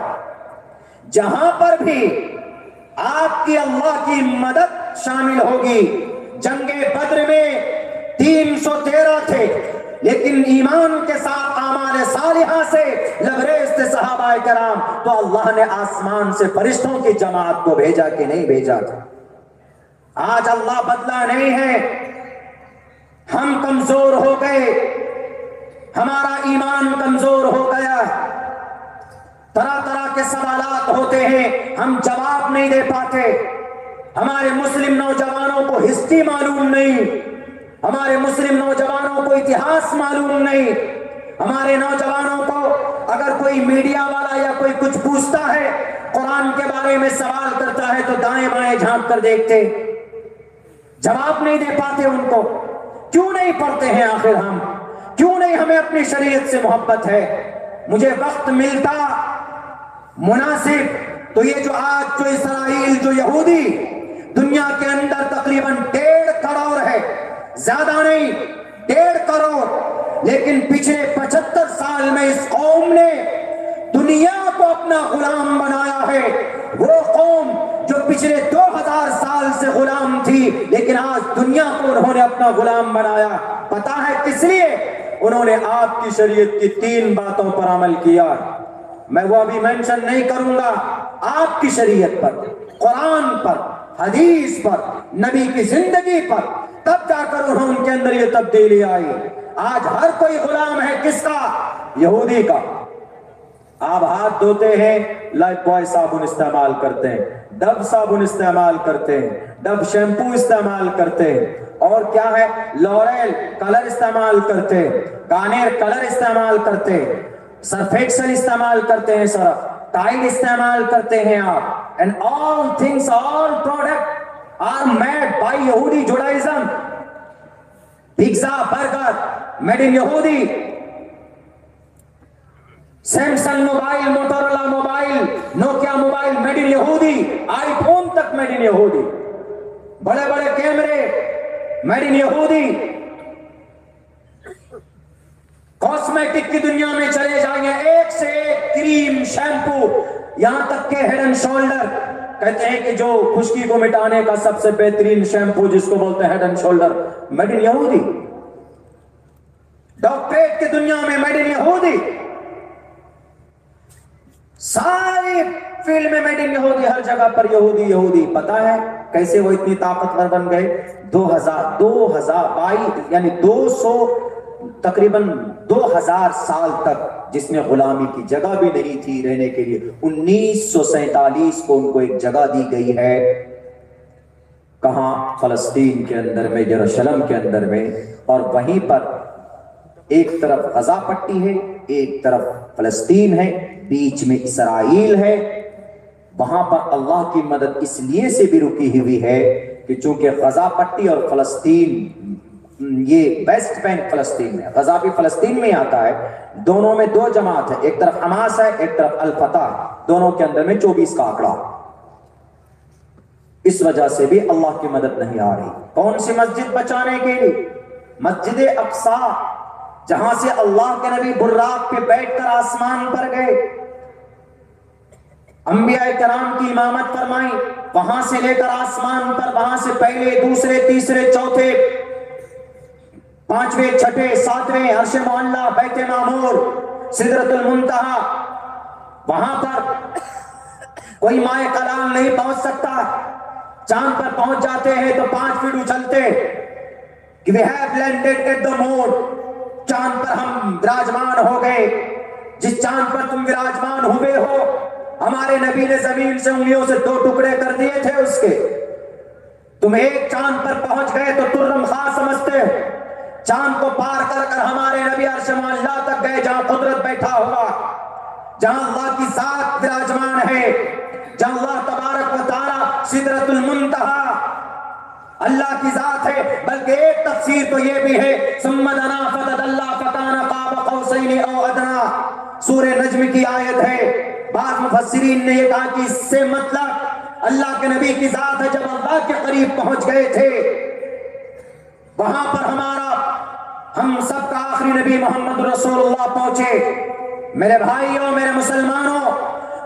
جہاں پر بھی آپ کی اللہ کی مدد شامل ہوگی، جنگ بدر میں 313 تھے، لیکن ایمان کے ساتھ اعمال صالحہ سے لبریز تھے صحابہ کرام، تو اللہ نے آسمان سے فرشتوں کی جماعت کو بھیجا کہ نہیں بھیجا تھا؟ آج اللہ بدلا نہیں ہے، ہم کمزور ہو گئے، ہمارا ایمان کمزور ہو گیا، طرح طرح کے سوالات ہوتے ہیں، ہم جواب نہیں دے پاتے۔ ہمارے مسلم نوجوانوں کو ہسٹری معلوم نہیں، ہمارے مسلم نوجوانوں کو اتہاس معلوم نہیں، ہمارے نوجوانوں کو اگر کوئی میڈیا والا یا کوئی کچھ پوچھتا ہے، قرآن کے بارے میں سوال کرتا ہے تو دائیں بائیں جھانک کر دیکھتے، جواب نہیں دے پاتے ان کو۔ کیوں نہیں پڑھتے ہیں آخر ہم؟ کیوں نہیں ہمیں اپنی شریعت سے محبت ہے؟ مجھے وقت ملتا مناسب تو یہ جو آج جو اسرائیل، جو یہودی دنیا کے اندر تقریباً 1.5 کروڑ ہے، زیادہ نہیں 1.5 کروڑ، لیکن پچھلے 75 سال میں اس قوم نے دنیا کو اپنا غلام بنایا ہے۔ وہ قوم جو پچھلے 2000 سال سے غلام تھی، لیکن آج دنیا کو انہوں نے اپنا غلام بنایا۔ پتا ہے کس لیے؟ انہوں نے آپ کی شریعت کی 3 باتوں پر عمل کیا۔ میں وہ ابھی مینشن نہیں کروں گا، آپ کی شریعت پر، قرآن پر، حدیث پر، نبی کی زندگی پر، تب جا کر انہوں ان کے اندر یہ تبدیلی آئی۔ آج ہر کوئی غلام ہے کس کا؟ یہودی کا۔ آپ ہاتھ دھوتے ہیں، لائف بوائے صابن استعمال کرتے ہیں، ڈب صابن استعمال کرتے ہیں، ڈب شیمپو استعمال کرتے ہیں، اور کیا ہے، لوریل کلر استعمال کرتے، گارنیر کلر استعمال کرتے، سرف ایکسل استعمال کرتے ہیں، سر ٹائل استعمال کرتے ہیں آپ. And all things, all product are made by یہودی Judaism. Pizza, burger made in یہودی. Samsung mobile, Motorola mobile, Nokia mobile made in یہودی. آئی فون تک میڈ ان یہودی. بڑے بڑے کیمرے میڈ ان یہودی. کاسمیٹک کی دنیا میں چلے جائیں، ایک سے ایک کریم، شیمپو، یہاں تک کہ ہیڈ اینڈ شولڈر کہتے ہیں کہ جو خشکی کو مٹانے کا سب سے بہترین شیمپو جس کو بولتے ہیں head and shoulder, made in یہودی. ڈاکٹریٹ کی دنیا میں میڈ ان یہودی. ساری فیلڈ میں میڈ ان یہودی، ہر جگہ پر یہودی یہودی. پتا ہے کیسے وہ اتنی طاقتور بن گئے؟ 2022 یعنی 200 تقریباً 2000 سال تک جس میں غلامی کی جگہ بھی نہیں تھی رہنے کے لیے، 1947 کو ان کو ایک جگہ دی گئی ہے. کہاں؟ فلسطین کے اندر میں، یروشلم کے اندر میں. اور وہیں پر ایک طرف غزہ پٹی ہے، ایک طرف فلسطین ہے، بیچ میں اسرائیل ہے. وہاں پر اللہ کی مدد اس لیے سے بھی رکی ہوئی ہے کہ چونکہ غزہ پٹی اور فلسطین، یہ ویسٹ بینک فلسطین میں، غزہ بھی فلسطین میں آتا ہے. دونوں میں دو جماعت ہے، ایک طرف حماس ہے، ایک طرف الفتح. دونوں کے اندر میں 24 کا آنکڑا. اس وجہ سے بھی اللہ کی مدد نہیں آ رہی. کون سی مسجد بچانے کے لیے؟ مسجد اقصی، جہاں سے اللہ کے نبی براق پہ بیٹھ کر آسمان پر گئے، انبیاء کرام کی امامت فرمائی، وہاں سے لے کر آسمان پر، وہاں سے پہلے، دوسرے، تیسرے، چوتھے، پانچویں، چھٹے، ساتویں، عرش معلیٰ، بیت معمور، سدرۃ المنتہا. وہاں پر کوئی مائع کلام نہیں پہنچ سکتا. چاند پر پہنچ جاتے ہیں تو 5 فٹ اچھلتے کہ we have landed at the moon. چاند پر ہم وراجمان ہو گئے. جس چاند پر تم وراجمان ہوئے ہو، ہمارے نبی نے زمین سے انگلیوں سے 2 ٹکڑے کر دیے تھے اس کے. تم ایک چاند پر پہنچ گئے تو ترم خاص سمجھتے ہو. چاند کو پار کر کر ہمارے نبی عرش معلیٰ تک گئے، جہاں قدرت بیٹھا ہوا، جہاں اللہ کی ذات وراجمان ہے، جہاں اللہ تبارک و تعالی سدرۃ المنتہا اللہ کی ذات ہے. بلکہ ایک تفسیر تو یہ بھی ہے، ثم دنا فتدلی فکان قاب قوسین او ادنی، سورہ نجم کی آیت ہے. بعض مفسرین نے یہ کہا کہ اس سے مطلب اللہ کے نبی کی ذات ہے. جب اللہ کے قریب پہنچ گئے تھے، وہاں پر ہم سب کا آخری نبی محمد رسول اللہ پہنچے. میرے بھائیوں، میرے مسلمانوں،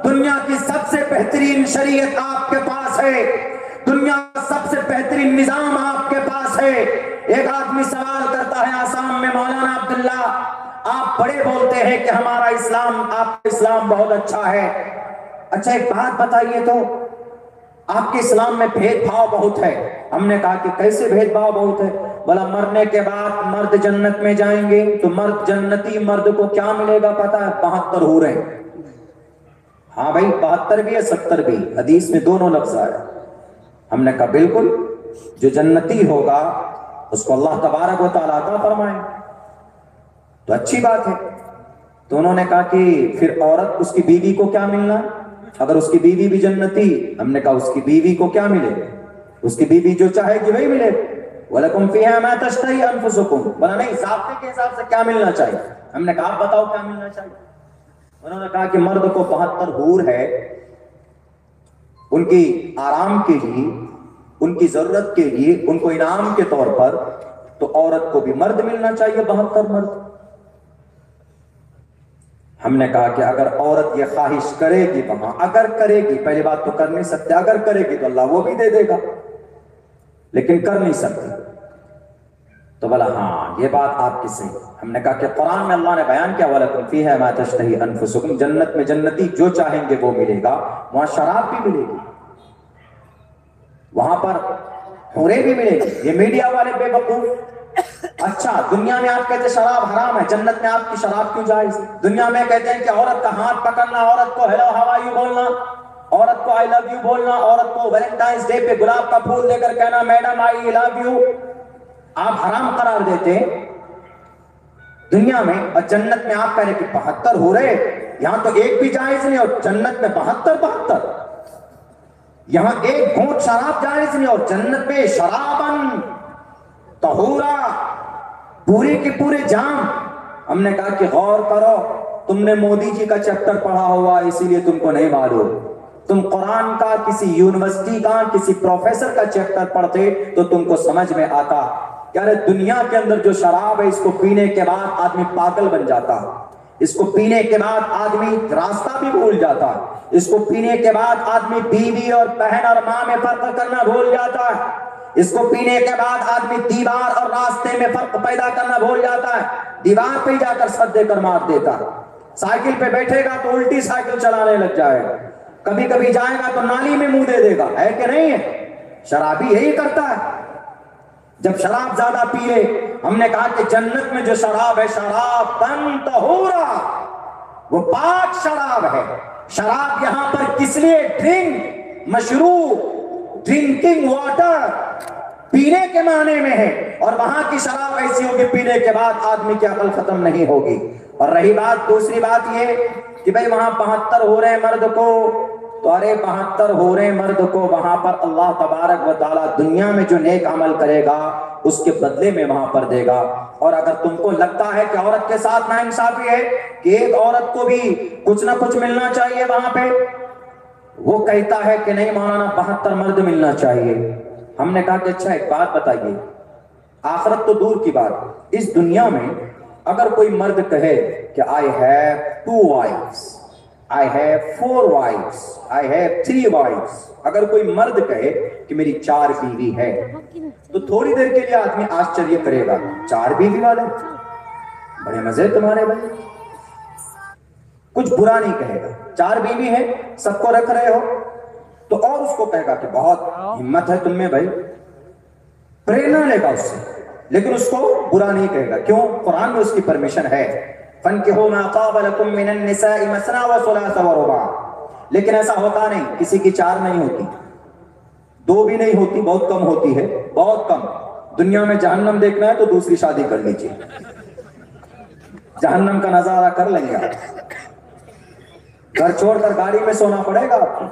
دنیا کی سب سے بہترین شریعت آپ کے پاس ہے، دنیا کا سب سے بہترین نظام آپ کے پاس ہے. ایک آدمی سوال کرتا ہے آسام میں، مولانا عبداللہ آپ بڑے بولتے ہیں کہ ہمارا اسلام، آپ کا اسلام بہت اچھا ہے. اچھا ایک بات بتائیے تو، آپ کے اسلام میں بھید بھاؤ بہت ہے. ہم نے کہا کہ کیسے بھید بھاؤ بہت ہے؟ بولا مرنے کے بعد مرد جنت میں جائیں گے تو مرد جنتی مرد کو کیا ملے گا پتا ہے؟ 72 حوریں. ہاں بھائی 72 بھی ہے 70 بھی، حدیث میں دونوں لفظ آئے. ہم نے کہا بالکل، جو جنتی ہوگا اس کو اللہ تبارک و تعالیٰ عطا فرمائے تو اچھی بات ہے. تو انہوں نے کہا کہ پھر عورت، اس کی بیوی کو کیا ملنا اگر اس کی بیوی بھی جنتی؟ ہم نے کہا اس کی بیوی کو کیا ملے؟ اس کی بیوی جو چاہے گی وہی ملے. وَلَكُمْ فِيهَا مَا تَشْتَهِي أَنفُسُكُمْ. بولا نہیں، ضابطے کے حساب سے کیا ملنا چاہیے؟ ہم نے کہا آپ بتاؤ کیا ملنا چاہیے. انہوں نے کہا کہ مرد کو 72 حور ہے، ان کی آرام کے لیے، ان کی ضرورت کے لیے، ان کو انعام کے طور پر، تو عورت کو بھی مرد ملنا چاہیے 72 مرد. ہم نے کہا کہ اگر عورت یہ خواہش کرے گی، وہاں اگر کرے گی، پہلی بات تو کر نہیں سکتے، اگر کرے گی تو اللہ وہ بھی دے دے گا، لیکن کر نہیں سکتی. تو بولا ہاں یہ بات آپ کی صحیح. ہم نے کہا کہ قرآن میں اللہ نے بیان کیا وَلَكُمْ فِيهَا مَا تَشْتَهِي أَنفُسُكُمْ، جنت میں جنتی جو چاہیں گے وہ ملے گا. وہاں شراب بھی ملے گی، وہاں پر حوریں بھی ملے گی. یہ میڈیا والے بے وقوف، اچھا دنیا میں آپ کہتے شراب حرام ہے، جنت میں آپ کی شراب کیوں جائز؟ دنیا میں کہتے ہیں کہ عورت کا ہاتھ پکڑنا، عورت کو ہیلو ہاؤ آر یو بولنا، عورت کو آئی لو یو بولنا، عورت کو ویلنٹائنس ڈے پہ گلاب کا پھول دے کر کہنا میڈم آئی لو یو. آپ حرام قرار دیتے دنیا میں، اور جنت میں آپ کہہ رہے کہ 72 ہو رہے، یہاں تو ایک بھی جائز نہیں اور جنت میں 72 یہاں ایک گھونٹ شراب جائز نہیں اور جنت میں شرابن طہورا، پوری کی پورے جام۔ ہم نے کہا کہ غور کرو، تم نے مودی جی کا چیپٹر پڑھا ہوا اسی لیے تم کو نہیں معلوم، تم قرآن کا کسی یونیورسٹی کا کسی پروفیسر کا چیپٹر پڑھتے تو تم کو سمجھ میں آتا کہ ارے دنیا کے اندر جو شراب ہے اس کو پینے کے بعد آدمی پاگل بن جاتا، اس کو پینے کے بعد آدمی راستہ بھی بھول جاتا، اس کو پینے کے بعد آدمی بیوی اور بہن اور ماں میں فرق کرنا بھول جاتا ہے، اس کو پینے کے بعد آدمی دیوار اور راستے میں فرق پیدا کرنا بھول جاتا ہے، دیوار پہ جا کر سر دے کر مار دیتا، سائیکل پہ بیٹھے گا تو الٹی سائیکل چلانے لگ جائے گا، کبھی کبھی جائے گا تو نالی میں منہ دے دے گا، ہے کہ نہیں ہے؟ شرابی یہی کرتا ہے جب شراب زیادہ پیے۔ ہم نے کہا کہ جنت میں جو شراب ہے شراب طہورا، وہ پاک شراب ہے۔ شراب یہاں پر کس لیے؟ ڈرنک، مشروب، ڈرنکنگ واٹر، پینے کے معنی میں ہے، اور وہاں کی شراب ایسی ہوگی پینے کے بعد آدمی کی عقل ختم نہیں ہوگی۔ اور رہی بات دوسری بات یہ کہ بھئی وہاں 72 ہو رہے مرد کو، تو ارے 72 ہو رہے مرد کو وہاں پر اللہ تبارک و تعالیٰ دنیا میں جو نیک عمل کرے گا اس کے بدلے میں وہاں پر دے گا۔ اور اگر تم کو لگتا ہے کہ عورت کے ساتھ ناانصافی ہے کہ ایک عورت کو بھی کچھ نہ کچھ ملنا چاہیے وہاں پہ، وہ کہتا ہے کہ نہیں مولانا 72 مرد ملنا چاہیے۔ ہم نے کہا کہ اچھا ایک بات بتائیے، آخرت تو دور کی بات، اس دنیا میں اگر کوئی مرد کہے کہ I have 2 wives, I have 4 wives, I have 3 wives، اگر کوئی مرد کہے کہ میری 4 بیوی ہے تو تھوڑی دیر کے لیے آدمی آشچریہ کرے گا، 4 بیوی والے بڑے مزے تمہارے بھائی، کچھ برا نہیں کہے گا، 4 بیوی ہیں سب کو رکھ رہے ہو، تو اور اس کو کہے گا کہ بہت ہمت ہے تم میں بھائی، پریرنا لے گا اس سے، لیکن اس کو برا نہیں کہے گا۔ کیوں؟ قرآن میں اس کی پرمیشن ہے، فَانْكِحُوا مَا طَابَ لَكُم مِّنَ النِّسَاءِ مَثْنَىٰ وَثُلَاثَ وَرُبَاعَ، لیکن ایسا ہوتا نہیں، کسی کی 4 نہیں ہوتی، 2 بھی نہیں ہوتی، بہت کم ہوتی ہے، بہت کم۔ دنیا میں جہنم دیکھنا ہے تو دوسری شادی کر لیجیے، جہنم کا نظارہ کر لیں گے آپ، گھر چھوڑ کر گاڑی میں سونا پڑے گا آپ کو،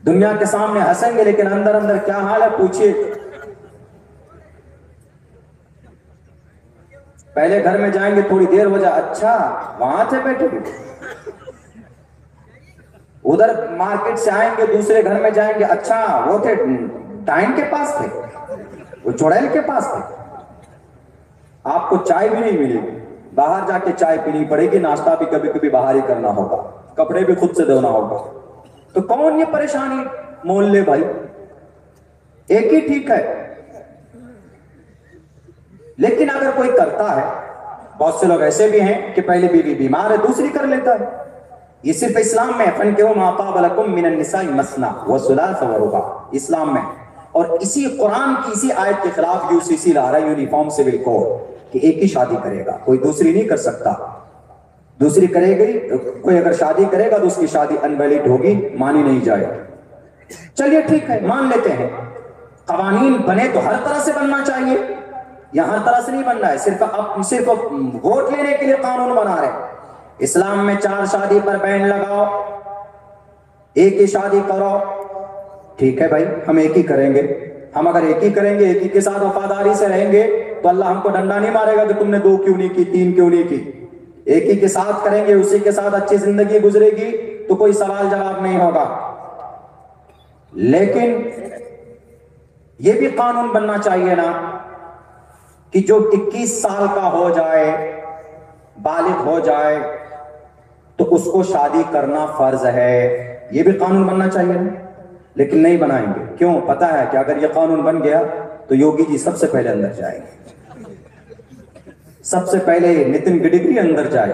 دنیا کے سامنے ہنسیں گے لیکن اندر اندر کیا حال ہے پوچھئے۔ پہلے گھر میں جائیں گے تھوڑی دیر ہو جائے، اچھا وہاں تھے بیٹھے، ادھر مارکیٹ سے آئیں گے دوسرے گھر میں جائیں گے، اچھا وہ تھے ٹائم کے پاس تھے، وہ چڑیل کے پاس تھے۔ آپ کو چائے بھی نہیں ملے گی، باہر جا کے چائے پینی پڑے گی، ناشتہ بھی کبھی کبھی باہر ہی کرنا ہوگا، کپڑے بھی خود سے دھونا ہوگا، تو کون یہ پریشانی مول لے بھائی، ایک ہی ٹھیک ہے۔ لیکن اگر کوئی کرتا ہے، بہت سے لوگ ایسے بھی ہیں کہ پہلے بیوی بیمار ہے دوسری کر لیتا ہے، یہ صرف اسلام میں فَانْكِحُوا مَا طَابَ لَكُم مِّنَ النِّسَاءِ مَثْنَىٰ وَثُلَاثَ وَرُبَاعَ، اسلام میں۔ اور اسی قرآن کی اسی آیت کے خلاف UCC لا رہا ہے یونیفارم سول کوڈ کہ ایک ہی شادی کرے گا، کوئی دوسری نہیں کر سکتا، دوسری کرے گی کوئی اگر شادی کرے گا تو اس کی شادی انویلڈ ہوگی، مانی نہیں جائے گی۔ چلیے ٹھیک ہے مان لیتے ہیں، قوانین بنے تو ہر طرح سے بننا چاہیے، یا ہر طرح سے نہیں بن رہا ہے، صرف ووٹ لینے کے لیے قانون بنا رہے ہیں۔ اسلام میں 4 شادی پر بین لگاؤ، ایک ہی شادی کرو، ٹھیک ہے بھائی ہم ایک ہی کریں گے، ہم اگر ایک ہی کریں گے، ایک ہی کے ساتھ وفاداری سے رہیں گے تو اللہ ہم کو ڈنڈا نہیں مارے گا کہ تم نے 2 کیوں نہیں کی، 3 کیوں نہیں کی، ایک ہی کے ساتھ کریں گے، اسی کے ساتھ اچھی زندگی گزرے گی تو کوئی سوال جواب نہیں ہوگا۔ لیکن یہ بھی قانون بننا چاہیے نا کہ جو 21 سال کا ہو جائے، بالغ ہو جائے تو اس کو شادی کرنا فرض ہے، یہ بھی قانون بننا چاہیے نا، لیکن نہیں بنائیں گے۔ کیوں؟ پتا ہے کہ اگر یہ قانون بن گیا تو یوگی جی سب سے پہلے اندر جائیں گے، سب سے پہلے نتن گڈکری اندر جائے،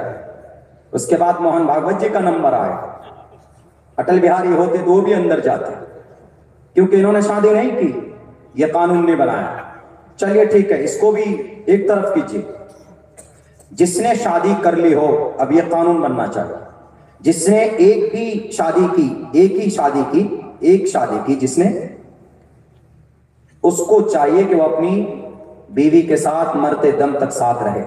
اس کے بعد موہن بھاگوت جی کا نمبر آئے، اٹل بہاری ہوتے تو وہ بھی اندر جاتے، کیونکہ انہوں نے شادی نہیں کی، یہ قانون نہیں بنایا۔ چلیے ٹھیک ہے اس کو بھی ایک طرف کیجیے، جس نے شادی کر لی ہو اب یہ قانون بننا چاہیے، جس نے ایک ہی شادی کی، ایک شادی کی جس نے اس کو چاہیے کہ وہ اپنی بیوی کے ساتھ مرتے دم تک ساتھ رہے.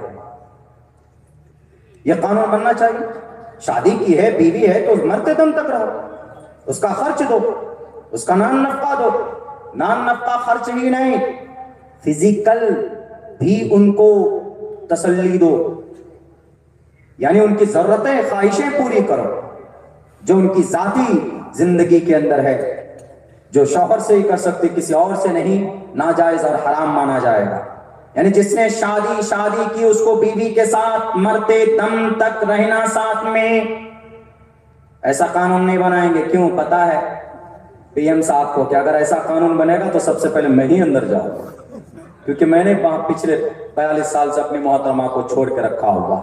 یہ قانون بننا چاہیے. شادی کی ہے، بیوی ہے، تو مرتے دم تک رہو. اس کا خرچ دو، اس کا نان نفقہ دو. نان نفقہ خرچ ہی نہیں، فزیکل بھی ان کو تسلی دو. یعنی ان کی ضرورتیں، خواہشیں پوری کرو جو ان کی ذاتی زندگی کے اندر ہے، جو شوہر سے ہی کر سکتے، کسی اور سے نہیں. ناجائز اور حرام مانا جائے گا. یعنی جس نے شادی کی، اس کو بیوی کے ساتھ مرتے دم تک رہنا ساتھ میں. ایسا قانون نہیں بنائیں گے. کیوں؟ پتا ہے پی ایم صاحب کو کہ اگر ایسا قانون بنے گا تو سب سے پہلے میں ہی اندر جاؤں گا، کیونکہ میں نے پچھلے 42 سال سے اپنی محترمہ کو چھوڑ کے رکھا ہوا.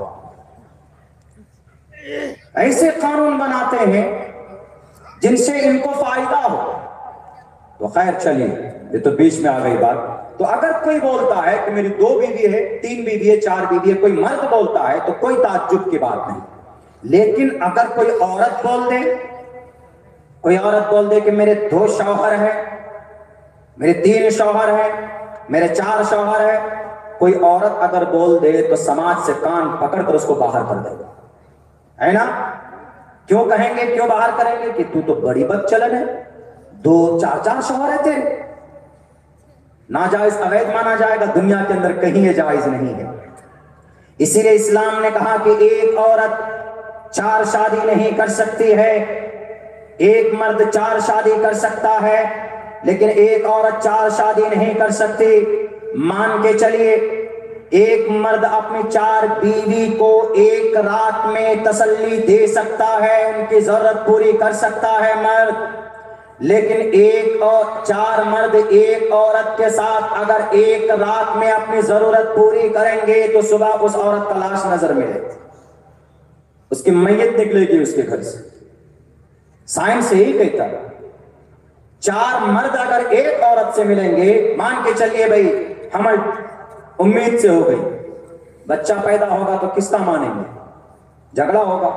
ایسے قانون بناتے ہیں جن سے ان کو فائدہ ہو. تو خیر چلیے، یہ تو بیچ میں آ گئی بات. تو اگر کوئی بولتا ہے کہ میری 2 بیوی ہے، 3 بیوی ہے، 4 بیوی ہے، کوئی مرد بولتا ہے تو کوئی تعجب کی بات نہیں. لیکن اگر کوئی عورت بول دے کہ میرے 2 شوہر ہیں، میرے 3 شوہر ہیں، میرے 4 شوہر ہیں، کوئی عورت اگر بول دے تو سماج سے کان پکڑ کر اس کو باہر کر دے گا، ہے نا؟ کیوں کہیں گے، کیوں باہر کریں گے؟ کہ تو بڑی بد چلن ہے، 2-4 شوہر ہیں تیرے. ناجائز اویدھ مانا جائے گا. دنیا کے اندر کہیں یہ جائز نہیں ہے. اسی لیے اسلام نے کہا کہ ایک عورت 4 شادی نہیں کر سکتی ہے. ایک مرد 4 شادی کر سکتا ہے، لیکن ایک عورت 4 شادی نہیں کر سکتی. مان کے چلیے ایک مرد اپنی 4 بیوی کو ایک رات میں تسلی دے سکتا ہے، ان کی ضرورت پوری کر سکتا ہے مرد. لیکن 4 مرد ایک عورت کے ساتھ اگر ایک رات میں اپنی ضرورت پوری کریں گے تو صبح اس عورت کا لاش نظر ملے گی، اس کی میت نکلے گی اس کے گھر سے. سائنس یہی کہتا ہے. 4 مرد اگر ایک عورت سے ملیں گے، مان کے چلیے بھائی حمل امید سے ہو گئی، بچہ پیدا ہوگا تو کس کا مانیں گے؟ جھگڑا ہوگا.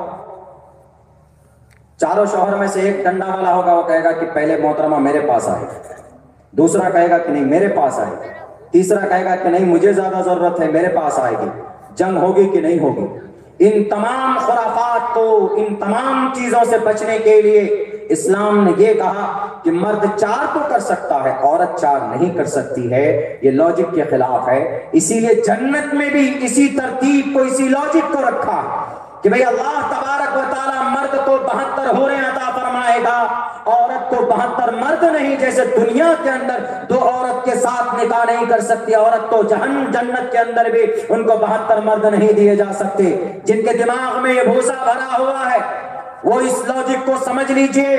4 شوہر میں سے ایک ڈنڈا والا ہوگا، وہ کہے گا کہ پہلے محترمہ میرے پاس آئے. دوسرا کہے گا کہ نہیں میرے پاس آئے. تیسرا کہے گا کہ نہیں مجھے زیادہ ضرورت ہے، میرے پاس آئے گی. جنگ ہوگی کہ نہیں ہوگی؟ ان تمام خرافات کو، ان تمام چیزوں سے بچنے کے لیے اسلام نے یہ کہا کہ مرد 4 تو کر سکتا ہے، عورت 4 نہیں کر سکتی ہے. یہ لاجک کے خلاف ہے. اسی لیے جنت میں بھی اسی ترتیب کو، اسی لاجک کو رکھا کہ بھئی اللہ تبارک و تعالیٰ مرد کو 72 حوریں عطا فرمائے گا، عورت کو 72 مرد نہیں. جیسے دنیا کے اندر 2 عورت کے ساتھ نکاح نہیں کر سکتی عورت، تو جنت کے اندر بھی ان کو 72 مرد نہیں دیے جا سکتے. جن کے دماغ میں یہ بھوسا بھرا ہوا ہے وہ اس لاجک کو سمجھ لیجئے،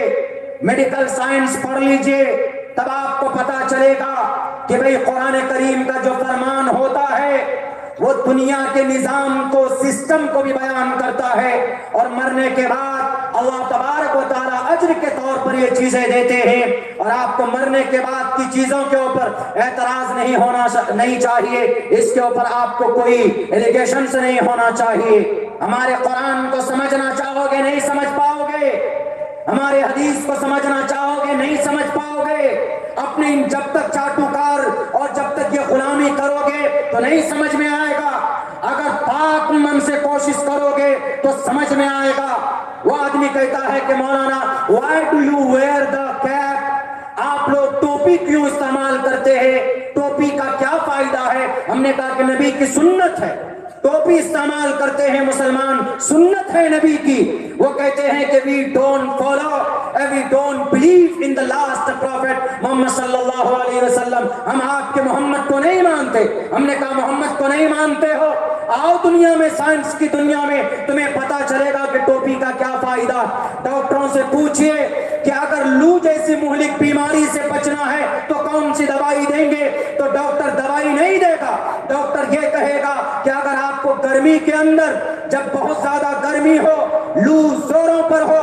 میڈیکل سائنس پڑھ لیجئے، تب آپ کو پتا چلے گا کہ بھئی قرآن کریم کا جو فرمان ہوتا ہے وہ دنیا کے نظام کو، سسٹم کو بھی بیان کرتا ہے. اور مرنے کے بعد اللہ تبارک و تعالیٰ اجر کے طور پر یہ چیزیں دیتے ہیں. اور آپ کو مرنے کے بعد کی چیزوں کے اوپر اعتراض نہیں چاہیے، اس کے اوپر آپ کو کوئی ایلیگیشن سے نہیں ہونا چاہیے. ہمارے قرآن کو سمجھنا چاہو گے نہیں سمجھ پاؤ گے، ہمارے حدیث کو سمجھنا چاہو گے نہیں سمجھ پاؤ گے. اپنی جب تک چاٹوکار اور جب تک یہ غلامی کرو گے تو نہیں سمجھ میں آئے گا. اگر پاک من سے کوشش کرو گے تو سمجھ میں آئے گا. وہ آدمی کہتا ہے کہ مولانا why do you wear the cap؟ آپ لوگ ٹوپی کیوں استعمال کرتے ہیں؟ ٹوپی کا کیا فائدہ ہے؟ ہم نے کہا کہ نبی کی سنت ہے، ٹوپی استعمال کرتے ہیں مسلمان، سنت ہے نبی کی. وہ کہتے ہیں کہ we don't follow and we don't believe in the last prophet محمد صلی اللہ علیہ وسلم. ہم آپ کے محمد کو نہیں مانتے. ہم نے کہا محمد کو نہیں مانتے ہو، آؤ دنیا میں، سائنس کی دنیا میں تمہیں پتا چلے گا کہ ٹوپی کا کیا فائدہ. ڈاکٹروں سے پوچھئے کہ اگر لو جیسی مہلک بیماری سے بچنا ہے تو کون سی دوائی دیں گے؟ تو ڈاکٹر دوائی نہیں دے گا. ڈاکٹر یہ کہے گا کہ اگر آپ کو گرمی کے اندر جب بہت زیادہ گرمی ہو، لو زوروں پر ہو،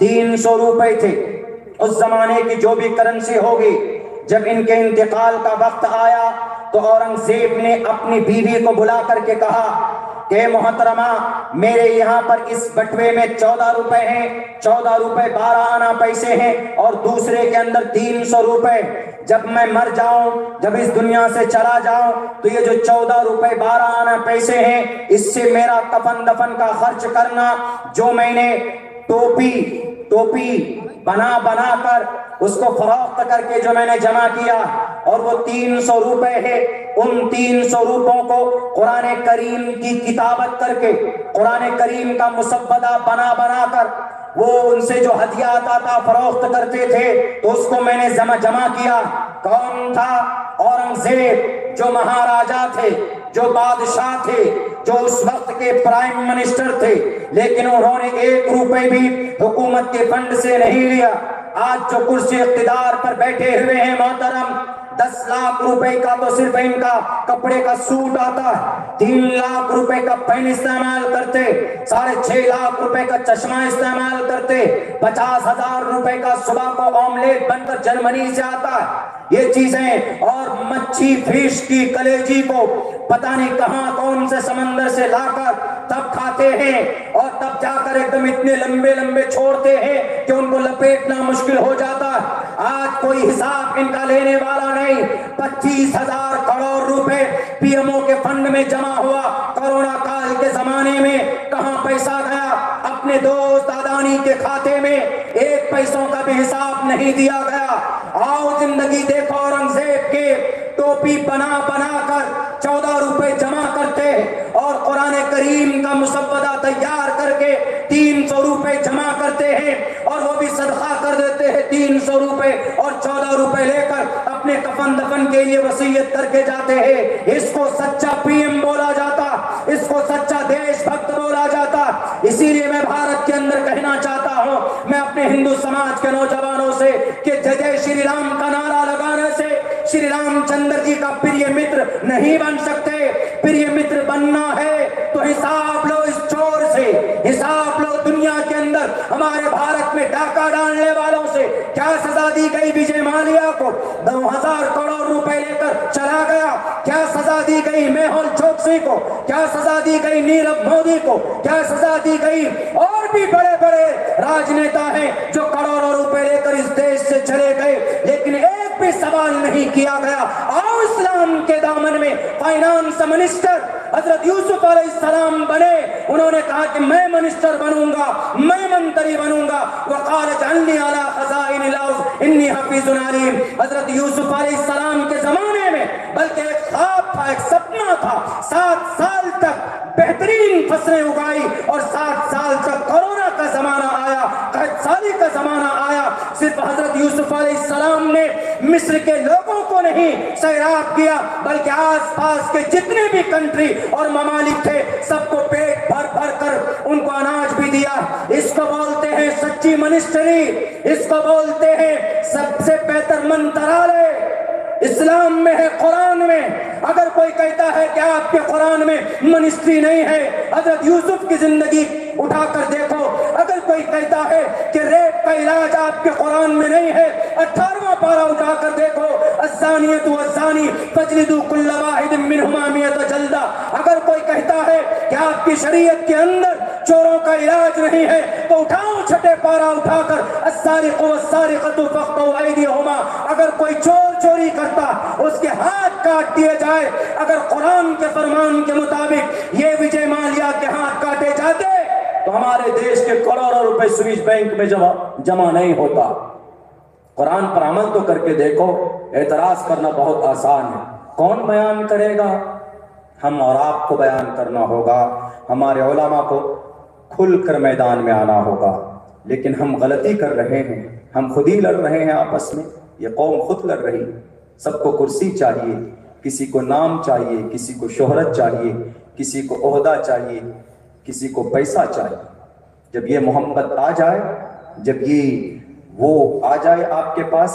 300 روپے تھے اس زمانے کی جو بھی کرنسی ہوگی. جب ان کے انتقال کا وقت آیا تو اورنگزیب نے اپنی بیوی کو بلا کر کے کہا کہ محترمہ میرے یہاں پر اس بٹوے میں 14 روپے ہیں, 14 روپے 12 آنا پیسے ہیں اور دوسرے کے اندر 300 روپے. جب میں مر جاؤں, جب اس دنیا سے چلا جاؤں تو یہ جو 14 روپے 12 آنا پیسے ہیں اس سے میرا کفن دفن کا خرچ کرنا. جو میں نے ٹوپی بنا کر اس کو فروخت کر کے جو میں نے جمع کیا اور وہ 300 روپے ہے, ان 300 روپوں کو قرآن کریم کی کتابت کر کے, قرآن کریم کا مسودہ بنا کر وہ ان سے جو ہدیہ آتا تھا فروخت کرتے تھے تو اس کو میں نے جمع کیا. کون تھا؟ اورنگزیب, جو مہاراجا تھے, جو بادشاہ تھے, جو اس وقت کے پرائم منسٹر تھے, لیکن انہوں نے 1 روپے بھی حکومت کے فنڈ سے نہیں لیا. آج جو کرسی اقتدار پر بیٹھے ہوئے ہیں محترم, 10 لاکھ روپے کا تو صرف ان کا کپڑے کا سوٹ آتا ہے, 3 لاکھ روپے کا پین استعمال کرتے, 6.5 لاکھ روپے کا چشمہ استعمال کرتے, 50,000 روپے کا صبح کو آملیٹ بن کر جرمنی سے آتا ہے. یہ چیزیں اور مچھی فش کی کلیجی کو پتہ نہیں کہاں کون سے سمندر سے لا کر تب کھاتے ہیں اور تب جا کر ایک دم اتنے لمبے چھوڑتے ہیں کہ ان کو لپیٹنا مشکل ہو جاتا ہے. آج کوئی حساب ان کا لینے والا نہیں. 25,000 کروڑ روپے پی ایم او کے فنڈ میں جمع ہوا. کورونا کال کے زمانے میں کہاں پیسہ گیا؟ اپنے دوست اڈانی کے کھاتے میں 1 پیسوں کا بھی حساب نہیں دیا گیا. آؤ زندگی دیکھو, اورنگزیب کے ٹوپی بنا کر 14 روپے جمع کرتے اور قرآن کریم کا مسودہ تیار کر کے 300 روپے جمع کرتے ہیں اور وہ بھی صدقہ کر دیتے ہیں 300 روپے اور 14 روپے لے کر اپنے کفن دفن کے لیے وصیت کر کے جاتے ہیں. اس کو سچا پی ایم بولا جاتا, اس کو سچا دیش بھکت بولا جاتا. اسی لیے میں بھارت کے اندر کہنا چاہتا ہوں, میں اپنے ہندو سماج کے نوجوانوں سے کہ جے شری رام کا نعرہ لگانے سے شری رام چندر جی کا پریہ متر نہیں بن سکتے. پریہ متر بننا ہے تو حساب لو اس چور سے, حساب لو دنیا کے اندر ہمارے بھارت میں ڈاکہ ڈالنے والوں سے. کیا سزا دی گئی وجے مالیا کو؟ 9,000 کروڑ روپے لے کر چلا گیا. کیا سزا دی گئی میہول چوکسی کو؟ کیا سزا دی گئی نیرو مودی کو؟ کیا سزا دی گئی اور بھی بڑے راجنیتا ہیں جو کروڑوں روپے لے کر اس دیش سے چلے گئے, لیکن ایک بھی سوال نہیں کیا گیا. آؤ اسلام کے دامن میں فائنانس منسٹر حضرت یوسف علیہ السلام بنے. انہوں نے کہا کہ میں منسٹر بنوں گا, میں منتری بنوں گا. وقال اجعلنی علی خزائن الارض انی حفیظ علیم. حضرت یوسف علیہ السلام کے زمانے میں بلکہ ایک خواب تھا, ایک سپنا تھا. 7 سال تک بہترین فصلیں اگائی اور 7 سال تک کورونا کا زمانہ آیا, قحط سالی کا زمانہ آیا. صرف حضرت یوسف علیہ السلام نے مصر کے لوگوں کو نہیں سیراب کیا بلکہ آس پاس کے جتنے بھی کنٹری اور ممالک تھے سب کو پیٹ بھر کر ان کو اناج بھی دیا. اس کو بولتے ہیں سچی منسٹری, اس کو بولتے ہیں سب سے بہتر منترالے. اسلام میں ہے, قرآن میں. اگر کوئی کہتا ہے کہ آپ کے قرآن میں منسٹری نہیں ہے, حضرت یوسف کی زندگی اٹھا کر دیکھو. اگر کوئی کہتا ہے کہ ریپ کا علاج آپ کے قرآن میں نہیں ہے, 18واں پارہ اٹھا کر دیکھو. الزانیۃ والزانی فاجلدوا کل واحد منہما 100 جلدہ. اگر کوئی کہتا ہے کہ آپ کی شریعت کے اندر چوروں کا علاج نہیں ہے تو اٹھاؤ 6 پارہ اٹھا کر السارق والسارقۃ فاقطعوا ایدیہما. اگر کوئی چوری کرتا اس کے ہاتھ کاٹ دیے جائے. اگر قرآن کے فرمان کے مطابق یہ وجے مالیا کے ہاتھ کاٹے جاتے تو ہمارے دیش کے کروڑوں روپے سوئس بینک میں جمع نہیں ہوتا. قرآن پر عمل تو کر کے دیکھو. اعتراض کرنا بہت آسان ہے, کون بیان کرے گا؟ ہم اور آپ کو بیان کرنا ہوگا. ہمارے علماء کو کھل کر میدان میں آنا ہوگا. لیکن ہم غلطی کر رہے ہیں, ہم خود ہی لڑ رہے ہیں آپس میں. یہ قوم خود لڑ رہی. سب کو کرسی چاہیے, کسی کو نام چاہیے, کسی کو شہرت چاہیے, کسی کو عہدہ چاہیے, کسی کو پیسہ چاہیے. جب یہ محبت آ جائے, جب یہ وہ آ جائے آپ کے پاس,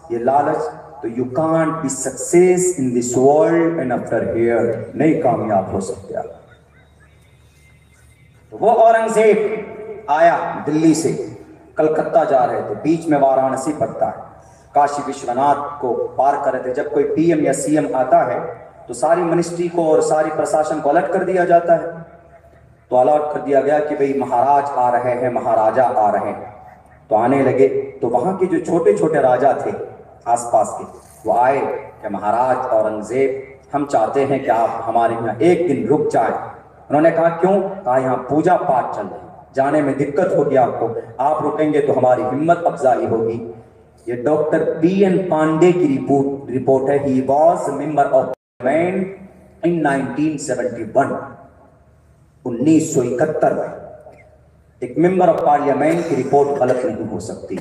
یہ لالچ, تو you can't be success in this world and after here. نہیں کامیاب ہو سکتے آپ. وہ اورنگزیب آیا دلی سے کلکتہ جا رہے تھے، بیچ میں وارانسی پڑتا ہے، کاشی وشوناتھ کو پار کر رہے تھے. جب کوئی پی ایم یا سی ایم آتا ہے تو ساری منسٹری کو اور ساری پرشاسن کو الرٹ کر دیا جاتا ہے. تو الرٹ کر دیا گیا کہ بھئی مہاراج آ رہے ہیں، مہاراجا آ رہے ہیں. تو آنے لگے. تو وہاں کے جو چھوٹے چھوٹے راجا تھے آس پاس کے، وہ آئے کہ مہاراج اورنگزیب ہم چاہتے ہیں کہ آپ ہمارے یہاں ایک دن رک جائیں. انہوں نے کہا کیوں؟ کہا یہاں پوجا پاٹ چل رہا ہے، جانے میں دقت ہوگی آپ کو، آپ رکیں گے تو ہماری ہمت افزائی ہوگی. یہ ڈاکٹر پی این پانڈے کی رپورٹ ہے. He was member of parliament in 1971. 1971 میں ایک ممبر آف پارلیمنٹ کی رپورٹ غلط نہیں ہو سکتی.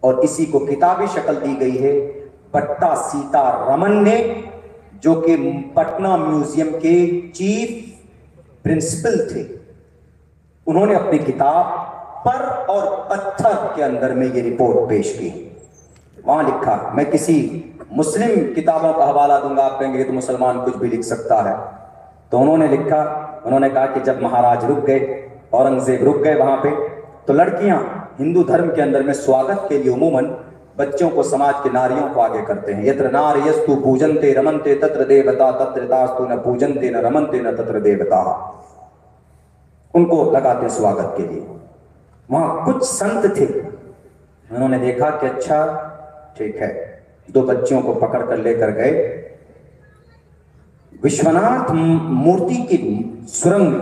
اور اسی کو کتابی شکل دی گئی ہے بٹا سیتا رمن نے، جو کہ پٹنہ میوزیم کے چیف پرنسپل تھے. انہوں نے اپنی کتاب پر اور پتھر کے اندر میں یہ رپورٹ پیش کی. وہاں لکھا، میں کسی مسلم کتابوں کا حوالہ دوں گا، آپ کہیں گے تو مسلمان کچھ بھی لکھ سکتا ہے. تو انہوں نے لکھا، انہوں نے کہا کہ جب مہاراج رک گئے، اورنگزیب رک گئے وہاں پہ، تو لڑکیاں ہندو دھرم کے اندر میں سواگت کے لیے عموماً بچوں کو، سماج کے ناریوں کو آگے کرتے ہیں. یتر ناریستو پوجنتے رمنتے تتر دیوتا تتر تاستو نہ پوجنتے نہ رمنتے نہ تتر دیوتا. ان کو لگاتے ہیں سواگت کے لیے. وہاں کچھ سنت تھے، انہوں نے دیکھا کہ اچھا ٹھیک ہے، دو بچیوں کو پکڑ کر لے کر گئے وشوناتھ مورتی کی سرنگ.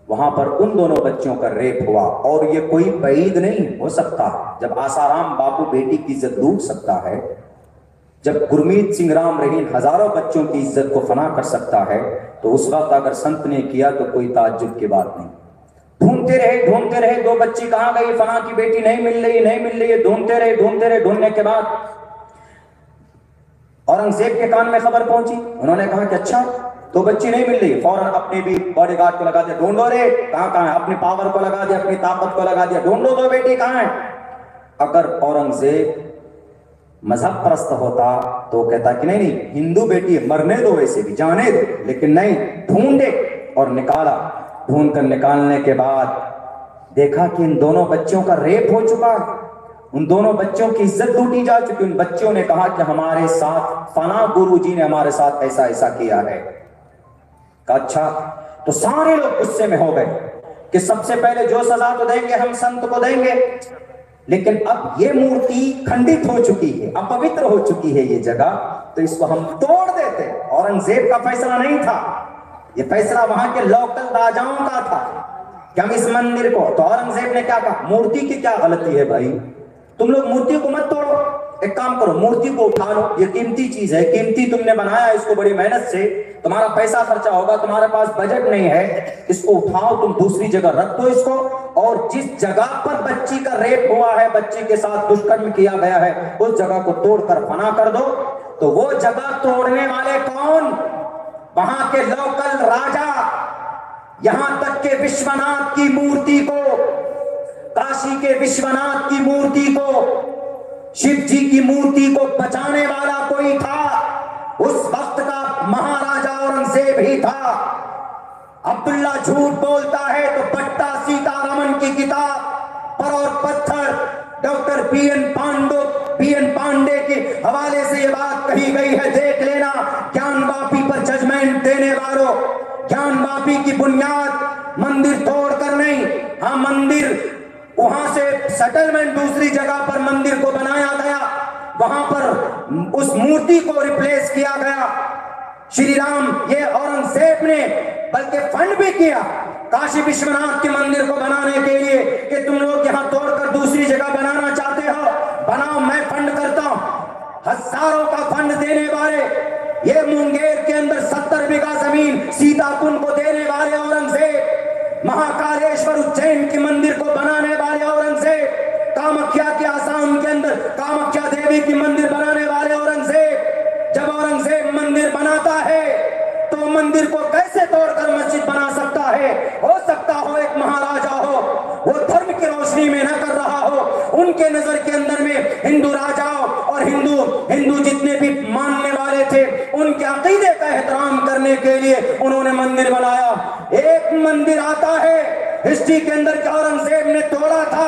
وہاں پر ان دونوں بچوں کا ریپ ہوا. اور یہ کوئی بعید نہیں ہو سکتا. جب آسارام باپو بیٹی کی عزت لوٹ سکتا ہے، جب گرمیت سنگھ رام رہین ہزاروں بچوں کی عزت کو فنا کر سکتا ہے، تو اس وقت اگر سنت نے کیا تو کوئی تعجب کی بات نہیں. ڈھونڈتے رہے دو بچی کہاں گئی، فلاں کی بیٹی نہیں مل رہی ہے. ڈھونڈتے رہے. ڈھونڈنے کے بعد اورنگزیب کے کان میں خبر پہنچی. انہوں نے کہا کہ اچھا دو بچی نہیں مل رہی. فوراً اپنے بھی باڈی گارڈ کو لگا دیا، ڈھونڈو رے کہاں ہے. اپنی پاور کو لگا دیا، اپنی طاقت کو لگا دیا، ڈھونڈو دو بیٹی کہاں ہے. اگر اورنگزیب مذہب پرست ہوتا تو کہتا کہ نہیں ہندو بیٹی ہے، مرنے دو، ویسے بھی جانے دو. لیکن نہیں، ڈھونڈے اور نکالا. ڈھونڈ کر نکالنے کے بعد دیکھا کہ ان دونوں بچوں کا ریپ ہو چکا ہے، ان دونوں بچوں کی عزت لوٹی جا چکی. ان بچوں نے کہا کہ ہمارے ساتھ فلاں گرو جی نے ہمارے ساتھ ایسا کیا ہے. کہا اچھا. تو سارے لوگ غصے میں ہو گئے کہ سب سے پہلے جو سزا تو دیں گے ہم سنت کو دیں گے، لیکن اب یہ مورتی کھنڈت ہو چکی ہے، اپوتر ہو چکی ہے یہ جگہ، تو اس کو ہم توڑ دیتے. اورنگزیب کا فیصلہ نہیں تھا، یہ فیصلہ وہاں کے لوکل راجاؤں کا تھا کہ ہم اس مندر کو. تو اورنگزیب نے کیا کہا، مورتی کی کیا غلطی ہے بھائی، تم لوگ مورتی کو مت توڑو، ایک کام کرو مورتی کو اٹھا لو، یہ قیمتی چیز ہے، قیمتی تم نے بنایا اس کو بڑی محنت سے، تمہارا پیسہ خرچہ ہوگا، تمہارے پاس بجٹ نہیں ہے، اس کو اٹھاؤ، تم دوسری جگہ رکھ دو اس کو. اور جس جگہ پر بچی کا ریپ ہوا ہے، بچی کے ساتھ دشکرم کیا گیا ہے، اس جگہ کو توڑ کر فنا کر دو. تو وہ جگہ توڑنے والے کون؟ وہاں کے لوکل راجا. یہاں تک کہ وشوناتھ کی مورتی کو، کاشی کے وشوناتھ کی مورتی کو، شیو جی کی مورتی کو بچانے والا کوئی تھا، اس وقت کا مہاراجا اورنگزیب ہی تھا. عبداللہ جھوٹ بولتا ہے تو بٹا سیتا رمن کی کتاب پر اور پتھر ڈاکٹر پی این پانڈے کے حوالے سے یہ بات کہی گئی ہے، دیکھ لینا. گیان واپی پر ججمنٹ دینے والوں، گیان واپی کی بنیاد مندر توڑ کر نہیں، ہاں مندر وہاں سے سیٹلمنٹ دوسری جگہ پر مندر کو بنایا گیا، وہاں پر اس مورتی کو ریپلیس کیا گیا. شری رام یہ اورنگزیب نے بلکہ فنڈ بھی کیا کاشی وشوناتھ کے مندر کو بنانے کے لیے کہ تم لوگ یہاں توڑ کر دوسری جگہ بنانا چاہتے ہو، بناؤ، میں فنڈ کرتا ہوں. ہزاروں کا فنڈ دینے والے، یہ مونگیر کے اندر 70 بیگھہ زمین سیتا کنڈ کو دینے والے اورنگزیب، مہاکالیشور اجین کے مندر کو بنانے والے اورنگزیب، کامکھیا کے آسام کے اندر کامکھیا دیوی کی مندر بنانے والے اورنگزیب. جب اورنگزیب مندر بناتا ہے تو مندر کو کیسے توڑ کر مسجد بنا سکتا ہے؟ ہو سکتا ہو ایک مہاراجا ہو، وہ دھرم کی روشنی میں نہ کر رہا ہو، ان کے نظر کے اندر میں ہندو راجاؤں اور ہندو جتنے بھی ماننے والے تھے ان کے عقیدے کا احترام کرنے کے لیے انہوں نے مندر بنایا. ایک مندر آتا ہے ہسٹری کے اندر کہ اورنگزیب نے توڑا تھا،